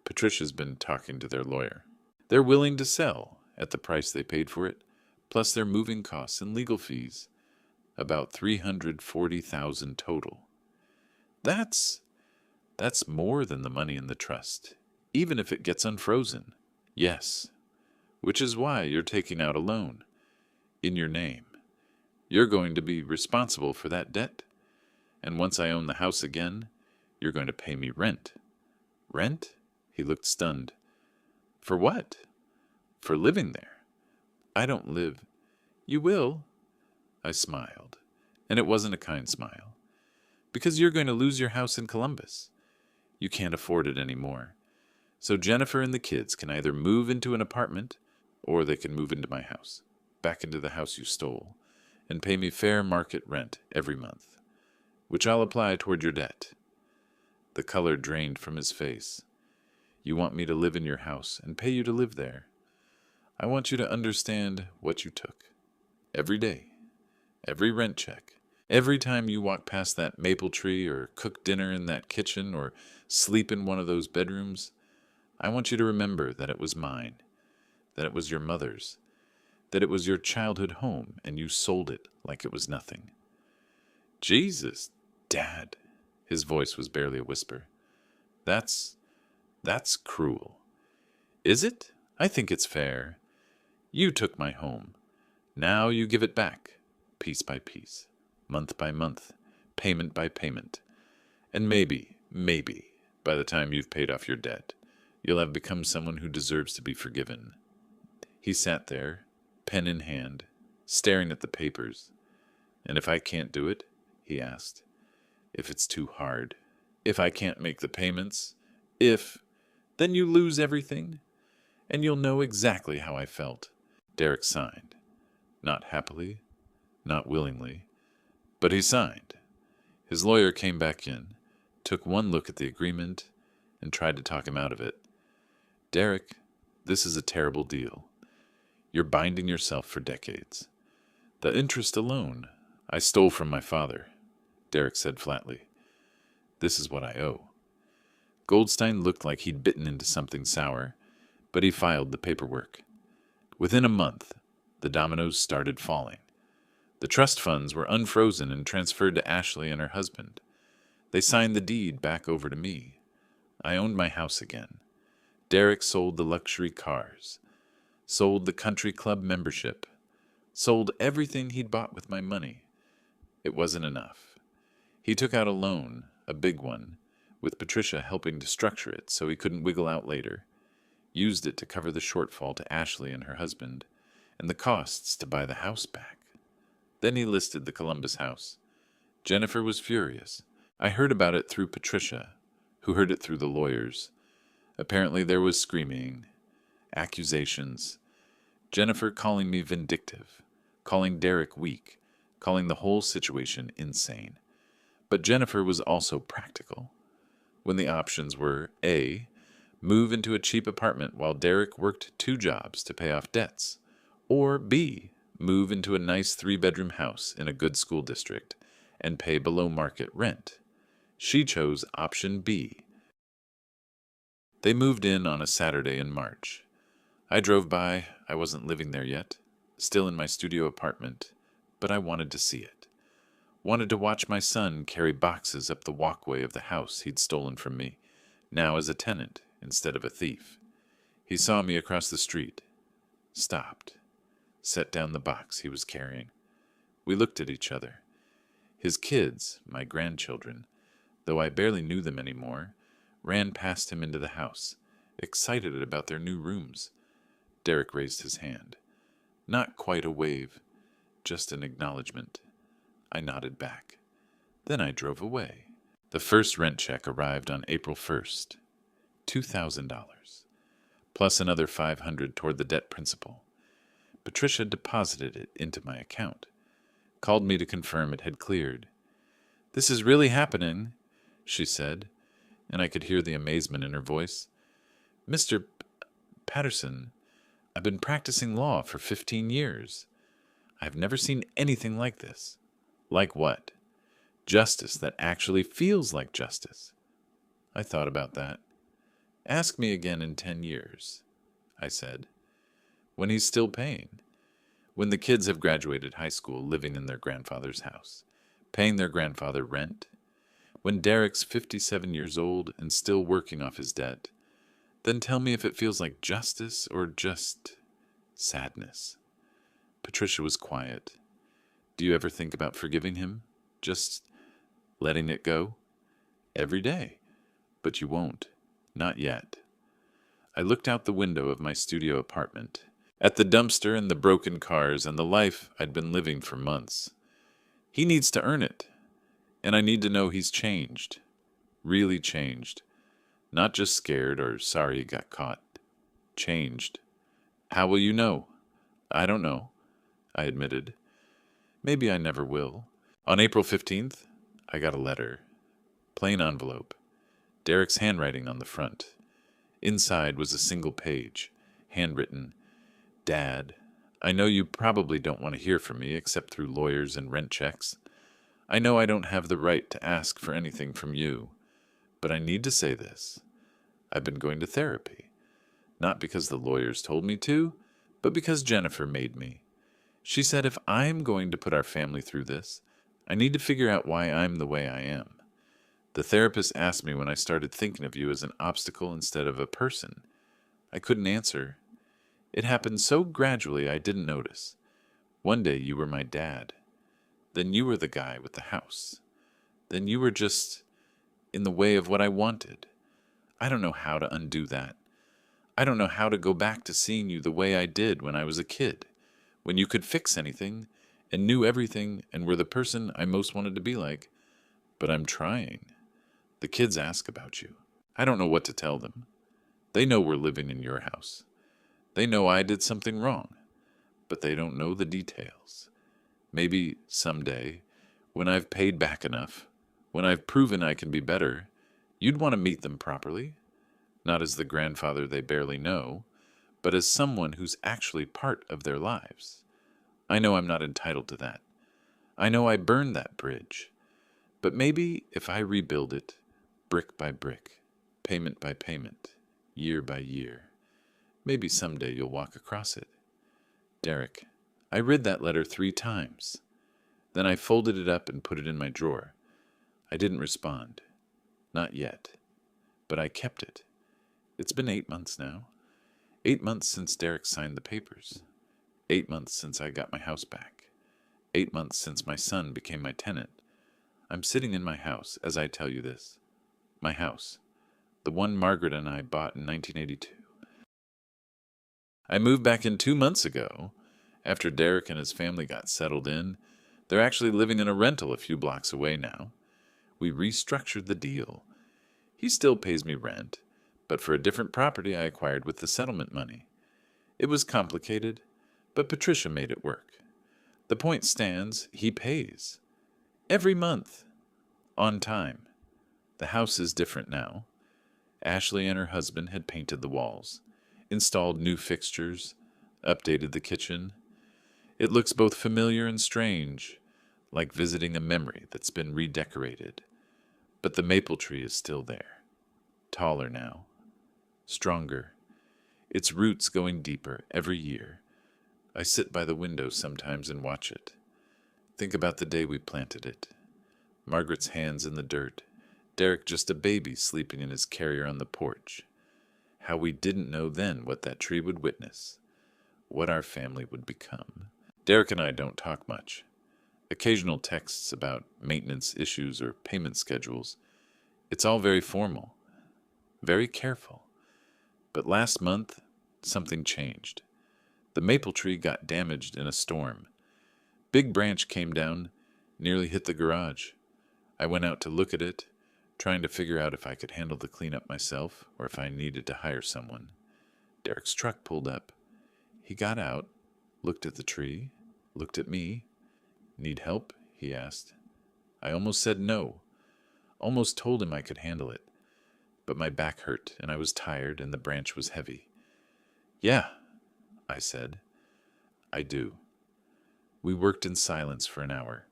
Patricia's been talking to their lawyer. They're willing to sell at the price they paid for it, plus their moving costs and legal fees. About $340,000 total. That's more than the money in the trust, even if it gets unfrozen. Yes, which is why you're taking out a loan. In your name. You're going to be responsible for that debt. And once I own the house again, you're going to pay me rent. Rent? He looked stunned. For what? For living there. I don't live. You will. I smiled, and it wasn't a kind smile. Because you're going to lose your house in Columbus. You can't afford it anymore. So Jennifer and the kids can either move into an apartment, or they can move into my house, back into the house you stole, and pay me fair market rent every month, which I'll apply toward your debt. The color drained from his face. You want me to live in your house and pay you to live there. I want you to understand what you took. Every day. Every rent check. Every time you walk past that maple tree or cook dinner in that kitchen or sleep in one of those bedrooms, I want you to remember that it was mine, that it was your mother's, that it was your childhood home and you sold it like it was nothing. Jesus, Dad. His voice was barely a whisper. That's That's cruel. Is it? I think it's fair. You took my home. Now you give it back, piece by piece, month by month, payment by payment. And maybe, by the time you've paid off your debt, you'll have become someone who deserves to be forgiven. He sat there, pen in hand, staring at the papers. And if I can't do it, he asked, if it's too hard, if I can't make the payments, then you lose everything, and you'll know exactly how I felt. Derek signed. Not happily, not willingly, but he signed. His lawyer came back in, took one look at the agreement, and tried to talk him out of it. Derek, this is a terrible deal. You're binding yourself for decades. The interest alone, I stole from my father, Derek said flatly. This is what I owe. Goldstein looked like he'd bitten into something sour, but he filed the paperwork. Within a month, the dominoes started falling. The trust funds were unfrozen and transferred to Ashley and her husband. They signed the deed back over to me. I owned my house again. Derek sold the luxury cars, sold the country club membership, sold everything he'd bought with my money. It wasn't enough. He took out a loan, a big one, with Patricia helping to structure it so he couldn't wiggle out later, used it to cover the shortfall to Ashley and her husband, and the costs to buy the house back. Then he listed the Columbus house. Jennifer was furious. I heard about it through Patricia, who heard it through the lawyers. Apparently there was screaming, accusations, Jennifer calling me vindictive, calling Derek weak, calling the whole situation insane. But Jennifer was also practical. When the options were A, move into a cheap apartment while Derek worked 2 jobs to pay off debts, or B, move into a nice 3-bedroom house in a good school district and pay below market rent. She chose option B. They moved in on a Saturday in March. I drove by. I wasn't living there yet, still in my studio apartment, but I wanted to see it. Wanted to watch my son carry boxes up the walkway of the house he'd stolen from me, now as a tenant instead of a thief. He saw me across the street, stopped, set down the box he was carrying. We looked at each other. His kids, my grandchildren, though I barely knew them anymore, ran past him into the house, excited about their new rooms. Derek raised his hand. Not quite a wave, just an acknowledgement. I nodded back. Then I drove away. The first rent check arrived on April 1st. $2,000, plus another $500 toward the debt principal. Patricia deposited it into my account, called me to confirm it had cleared. "This is really happening," she said, and I could hear the amazement in her voice. "Mr. Patterson, I've been practicing law for 15 years. I've never seen anything like this." "Like what?" "Justice that actually feels like justice." I thought about that. "Ask me again in 10 years, I said. "When he's still paying. When the kids have graduated high school, living in their grandfather's house, paying their grandfather rent. When Derek's 57 years old and still working off his debt. Then tell me if it feels like justice or just sadness." Patricia was quiet. "Do you ever think about forgiving him? Just letting it go?" "Every day. But you won't. Not yet." I looked out the window of my studio apartment, at the dumpster and the broken cars and the life I'd been living for months. He needs to earn it. And I need to know he's changed. Really changed. Not just scared or sorry he got caught. Changed. "How will you know?" "I don't know," I admitted. "Maybe I never will." On April 15th, I got a letter. Plain envelope. Derek's handwriting on the front. Inside was a single page, handwritten, "Dad, I know you probably don't want to hear from me except through lawyers and rent checks. I know I don't have the right to ask for anything from you, but I need to say this. I've been going to therapy. Not because the lawyers told me to, but because Jennifer made me. She said if I'm going to put our family through this, I need to figure out why I'm the way I am. The therapist asked me when I started thinking of you as an obstacle instead of a person. I couldn't answer. It happened so gradually I didn't notice. One day you were my dad. Then you were the guy with the house. Then you were just in the way of what I wanted. I don't know how to undo that. I don't know how to go back to seeing you the way I did when I was a kid, when you could fix anything and knew everything and were the person I most wanted to be like. But I'm trying. The kids ask about you. I don't know what to tell them. They know we're living in your house. They know I did something wrong, but they don't know the details. Maybe someday, when I've paid back enough, when I've proven I can be better, you'd want to meet them properly, not as the grandfather they barely know, but as someone who's actually part of their lives. I know I'm not entitled to that. I know I burned that bridge. But maybe if I rebuild it, brick by brick, payment by payment, year by year, maybe someday you'll walk across it. Derek, I read that letter 3 times. Then I folded it up and put it in my drawer. I didn't respond. Not yet. But I kept it. It's been 8 months now. 8 months since Derek signed the papers. 8 months since I got my house back. 8 months since my son became my tenant. I'm sitting in my house as I tell you this. My house. The one Margaret and I bought in 1982. I moved back in 2 months ago. After Derek and his family got settled in, they're actually living in a rental a few blocks away now. We restructured the deal. He still pays me rent, but for a different property I acquired with the settlement money. It was complicated, but Patricia made it work. The point stands, he pays. Every month. On time. The house is different now. Ashley and her husband had painted the walls, installed new fixtures, updated the kitchen. It looks both familiar and strange, like visiting a memory that's been redecorated. But the maple tree is still there. Taller now. Stronger. Its roots going deeper every year. I sit by the window sometimes and watch it. Think about the day we planted it. Margaret's hands in the dirt. Derek just a baby sleeping in his carrier on the porch. How we didn't know then what that tree would witness. What our family would become. Derek and I don't talk much. Occasional texts about maintenance issues or payment schedules. It's all very formal. Very careful. But last month, something changed. The maple tree got damaged in a storm. Big branch came down, nearly hit the garage. I went out to look at it, trying to figure out if I could handle the cleanup myself or if I needed to hire someone. Derek's truck pulled up. He got out, looked at the tree, looked at me. Need help? He asked. I almost said no. Almost told him I could handle it. But my back hurt and I was tired and the branch was heavy. Yeah, I said. I do. We worked in silence for an hour,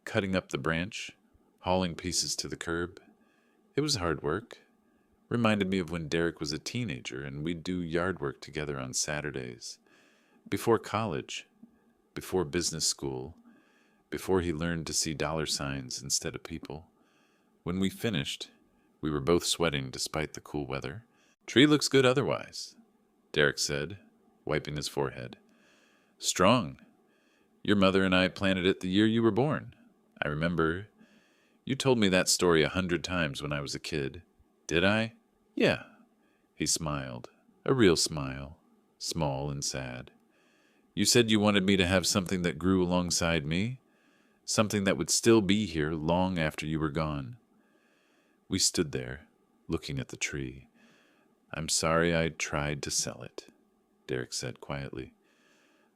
cutting up the branch, hauling pieces to the curb. It was hard work. Reminded me of when Derek was a teenager and we'd do yard work together on Saturdays. Before college, before business school, before he learned to see dollar signs instead of people. When we finished, we were both sweating despite the cool weather. Tree looks good otherwise, Derek said, wiping his forehead. Strong. Your mother and I planted it the year you were born. I remember. You told me that story 100 times when I was a kid. Did I? Yeah. He smiled. A real smile. Small and sad. You said you wanted me to have something that grew alongside me. Something that would still be here long after you were gone. We stood there, looking at the tree. I'm sorry I tried to sell it, Derek said quietly.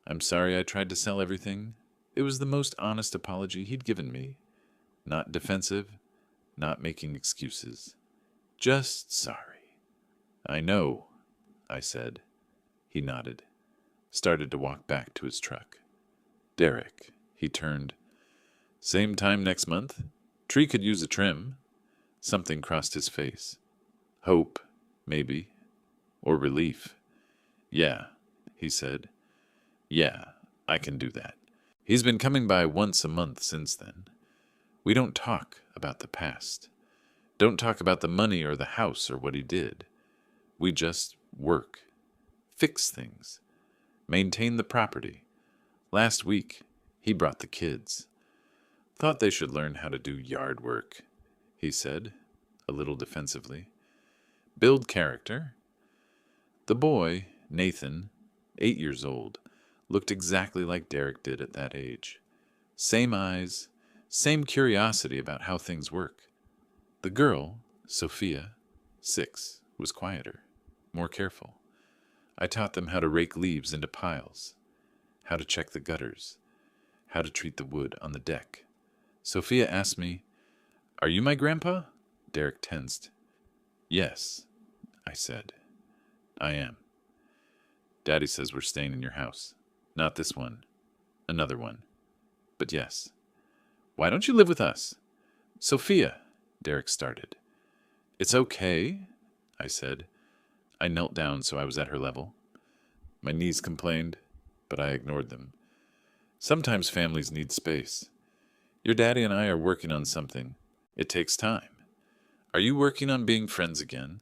I'm sorry I tried to sell everything. It was the most honest apology he'd given me. Not defensive, not making excuses. Just sorry. I know, I said. He nodded, started to walk back to his truck. Derek, he turned. Same time next month? Tree could use a trim. Something crossed his face. Hope, maybe. Or relief. Yeah, he said. Yeah, I can do that. He's been coming by once a month since then. We don't talk about the past. Don't talk about the money or the house or what he did. We just work, fix things, maintain the property. Last week, he brought the kids. Thought they should learn how to do yard work, he said, a little defensively. Build character. The boy, Nathan, 8 years old, looked exactly like Derek did at that age. Same eyes, same curiosity about how things work. The girl, Sophia, 6, was quieter, more careful. I taught them how to rake leaves into piles, how to check the gutters, how to treat the wood on the deck. Sophia asked me, "Are you my grandpa?" Derek tensed. "Yes," I said. "I am. Daddy says we're staying in your house. Not this one. Another one. But yes." "Why don't you live with us?" "Sophia," Derek started. "It's okay," I said. I knelt down so I was at her level. My knees complained, but I ignored them. Sometimes families need space. Your daddy and I are working on something. It takes time. Are you working on being friends again?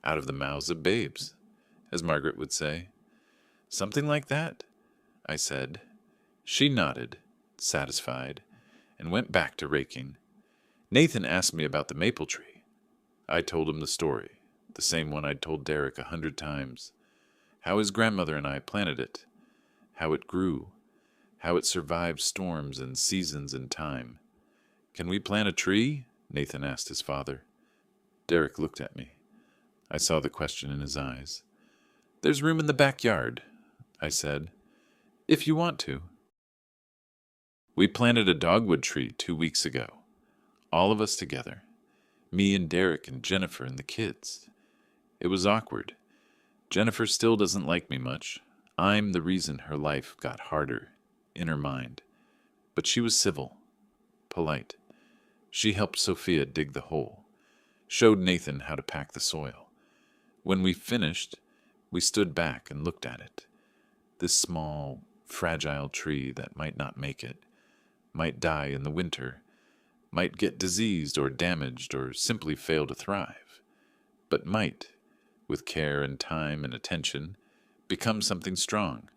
Out of the mouths of babes, as Margaret would say. Something like that, I said. She nodded, satisfied, and went back to raking. Nathan asked me about the maple tree. I told him the story, the same one I'd told Derek 100 times. How his grandmother and I planted it. How it grew. How it survived storms and seasons and time. "Can we plant a tree?" Nathan asked his father. Derek looked at me. I saw the question in his eyes. "There's room in the backyard," I said. "If you want to." We planted a dogwood tree 2 weeks ago. All of us together. Me and Derek and Jennifer and the kids. It was awkward. Jennifer still doesn't like me much. I'm the reason her life got harder, in her mind. But she was civil, polite. She helped Sophia dig the hole, showed Nathan how to pack the soil. When we finished, we stood back and looked at it. This small, fragile tree that might not make it, might die in the winter, might get diseased or damaged or simply fail to thrive, but might, with care and time and attention, become something strong.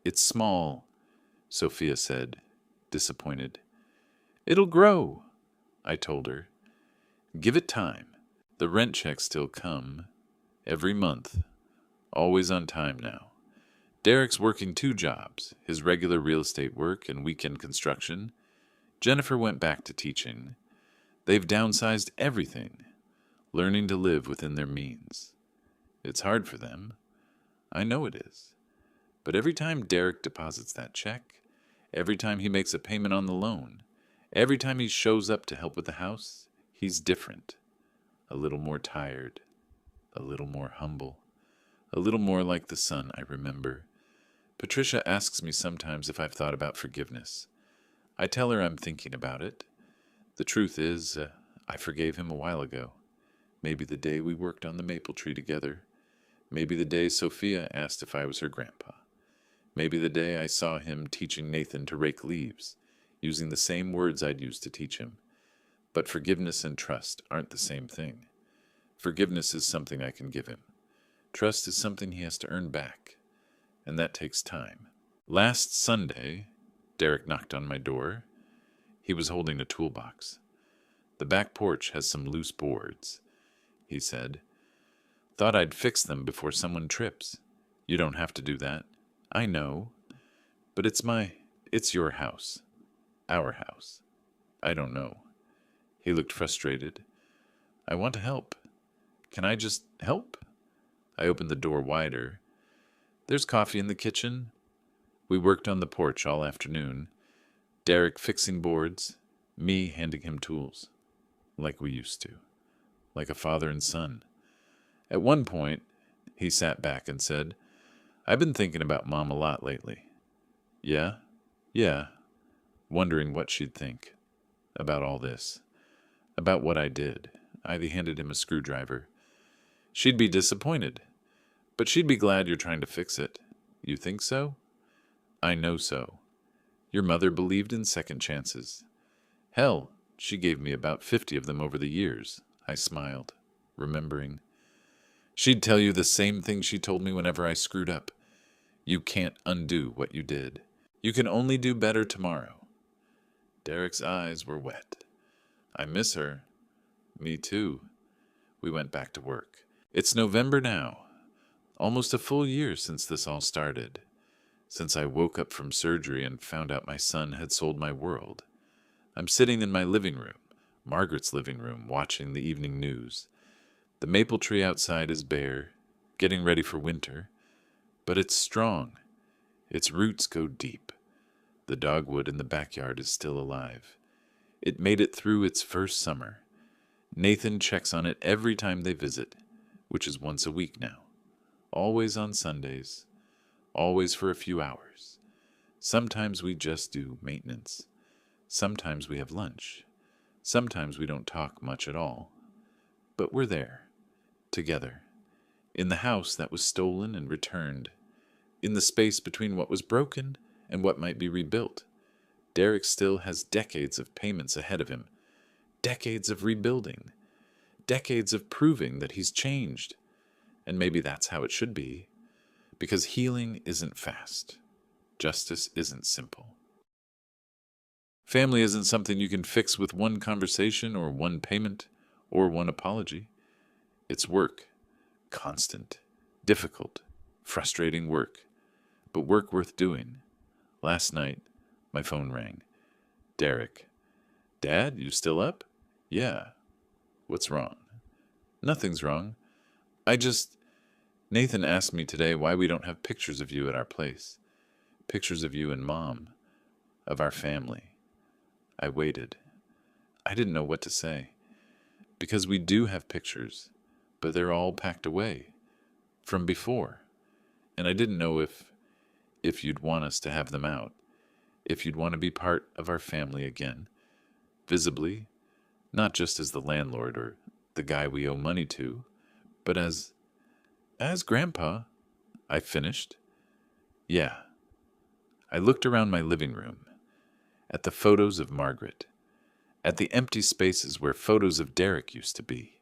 "It's small," Sophia said, disappointed. "It'll grow," I told her. "Give it time. The rent checks still come. Every month. Always on time now. Derek's working 2 jobs, his regular real estate work and weekend construction. Jennifer went back to teaching. They've downsized everything, learning to live within their means. It's hard for them. I know it is. But every time Derek deposits that check, every time he makes a payment on the loan, every time he shows up to help with the house, he's different. A little more tired, a little more humble, a little more like the son I remember. Patricia asks me sometimes if I've thought about forgiveness. I tell her I'm thinking about it. The truth is, I forgave him a while ago. Maybe the day we worked on the maple tree together. Maybe the day Sophia asked if I was her grandpa. Maybe the day I saw him teaching Nathan to rake leaves, using the same words I'd used to teach him. But forgiveness and trust aren't the same thing. Forgiveness is something I can give him. Trust is something he has to earn back. And that takes time. Last Sunday, Derek knocked on my door. He was holding a toolbox. "The back porch has some loose boards," he said. "Thought I'd fix them before someone trips. You don't have to do that. I know. But it's your house. Our house. I don't know." He looked frustrated. "I want to help. Can I just help?" I opened the door wider. "There's coffee in the kitchen." We worked on the porch all afternoon. Derek fixing boards, me handing him tools. Like we used to. Like a father and son. At one point, he sat back and said, "I've been thinking about Mom a lot lately." "Yeah? Yeah." Wondering what she'd think. About all this. About what I did. I handed him a screwdriver. "She'd be disappointed. But she'd be glad you're trying to fix it. You think so?" "I know so. Your mother believed in second chances. Hell, she gave me about 50 of them over the years. I smiled, remembering. She'd tell you the same thing she told me whenever I screwed up. You can't undo what you did. You can only do better tomorrow. Derek's eyes were wet. I miss her. Me too. We went back to work. It's November now. Almost a full year since this all started. Since I woke up from surgery and found out my son had sold my world. I'm sitting in my living room, Margaret's living room, watching the evening news. The maple tree outside is bare, getting ready for winter. But it's strong. Its roots go deep. The dogwood in the backyard is still alive. It made it through its first summer. Nathan checks on it every time they visit, which is once a week now. Always on Sundays. Always for a few hours. Sometimes we just do maintenance. Sometimes we have lunch. Sometimes we don't talk much at all. But we're there, together, in the house that was stolen and returned, in the space between what was broken and what might be rebuilt. Derek still has decades of payments ahead of him, decades of rebuilding, decades of proving that he's changed. And maybe that's how it should be, because healing isn't fast. Justice isn't simple. Family isn't something you can fix with one conversation or one payment or one apology. It's work. Constant, difficult, frustrating work. But work worth doing. Last night, my phone rang. Derek. Dad, you still up? Yeah. What's wrong? Nothing's wrong. Nathan asked me today why we don't have pictures of you at our place. Pictures of you and Mom. Of our family. I waited. I didn't know what to say. Because we do have pictures, but they're all packed away. From before. And I didn't know if you'd want us to have them out. If you'd want to be part of our family again. Visibly. Not just as the landlord or the guy we owe money to, but as Grandpa, I finished. Yeah. I looked around my living room, at the photos of Margaret, at the empty spaces where photos of Derek used to be,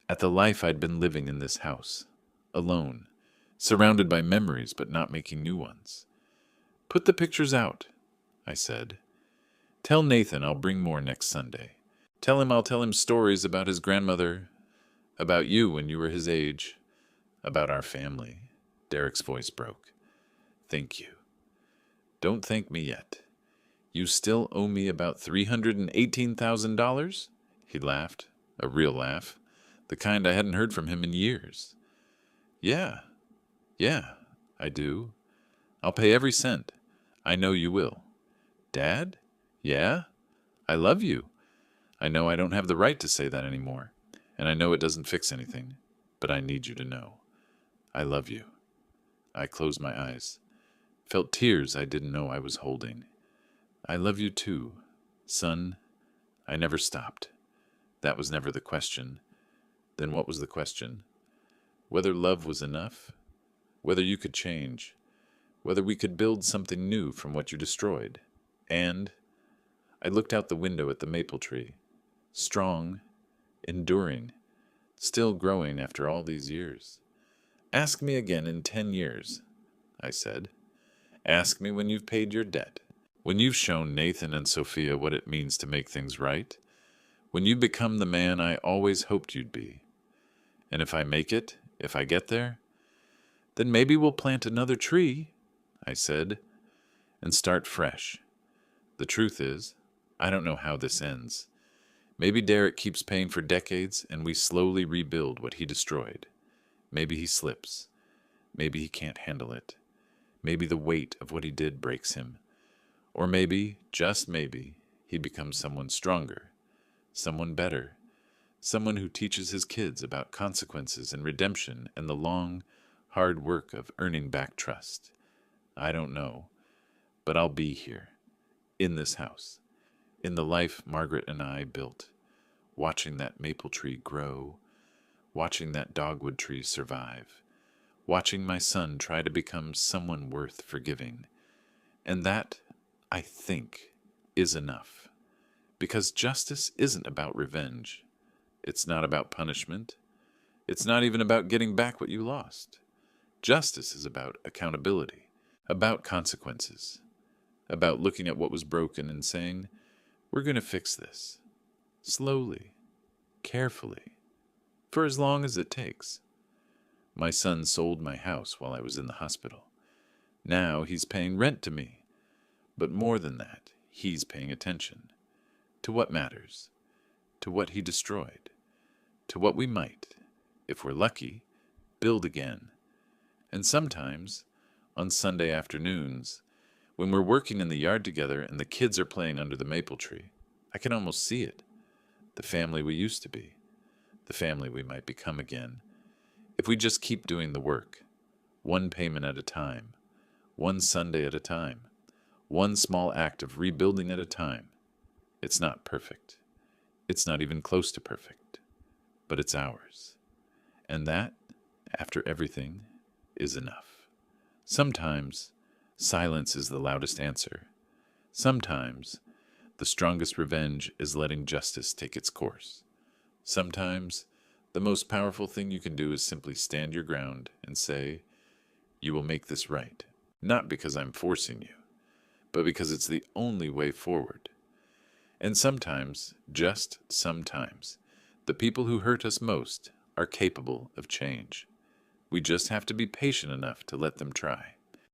at the life I'd been living in this house, alone, surrounded by memories but not making new ones. Put the pictures out, I said. Tell Nathan I'll bring more next Sunday. Tell him I'll tell him stories about his grandmother, about you when you were his age, about our family. Derek's voice broke. Thank you. Don't thank me yet. You still owe me about $318,000? He laughed, a real laugh, the kind I hadn't heard from him in years. Yeah, I do. I'll pay every cent. I know you will. Dad? Yeah? I love you. I know I don't have the right to say that anymore, and I know it doesn't fix anything, but I need you to know. I love you. I closed my eyes, felt tears I didn't know I was holding. I love you too, son. I never stopped. That was never the question. Then what was the question? Whether love was enough? Whether you could change? Whether we could build something new from what you destroyed? And I looked out the window at the maple tree. Strong, enduring, still growing after all these years. Ask me again in 10 years, I said. Ask me when you've paid your debt. When you've shown Nathan and Sophia what it means to make things right. When you become the man I always hoped you'd be. And if I make it, if I get there, then maybe we'll plant another tree, I said, and start fresh. The truth is, I don't know how this ends. Maybe Derek keeps paying for decades and we slowly rebuild what he destroyed. Maybe he slips. Maybe he can't handle it. Maybe the weight of what he did breaks him. Or maybe, just maybe, he becomes someone stronger, someone better, someone who teaches his kids about consequences and redemption and the long, hard work of earning back trust. I don't know, but I'll be here, in this house, in the life Margaret and I built, watching that maple tree grow, watching that dogwood tree survive, watching my son try to become someone worth forgiving. And that, I think, is enough. Because justice isn't about revenge. It's not about punishment. It's not even about getting back what you lost. Justice is about accountability, about consequences, about looking at what was broken and saying, we're going to fix this. Slowly, carefully, for as long as it takes. My son sold my house while I was in the hospital. Now he's paying rent to me. But more than that, he's paying attention to what matters, to what he destroyed, to what we might, if we're lucky, build again. And sometimes, on Sunday afternoons, when we're working in the yard together and the kids are playing under the maple tree, I can almost see it. The family we used to be, the family we might become again, if we just keep doing the work, one payment at a time, one Sunday at a time, one small act of rebuilding at a time. It's not perfect. It's not even close to perfect. But it's ours. And that, after everything, is enough. Sometimes, silence is the loudest answer. Sometimes, the strongest revenge is letting justice take its course. Sometimes, the most powerful thing you can do is simply stand your ground and say, you will make this right. Not because I'm forcing you, but because it's the only way forward. And sometimes, just sometimes, the people who hurt us most are capable of change. We just have to be patient enough to let them try.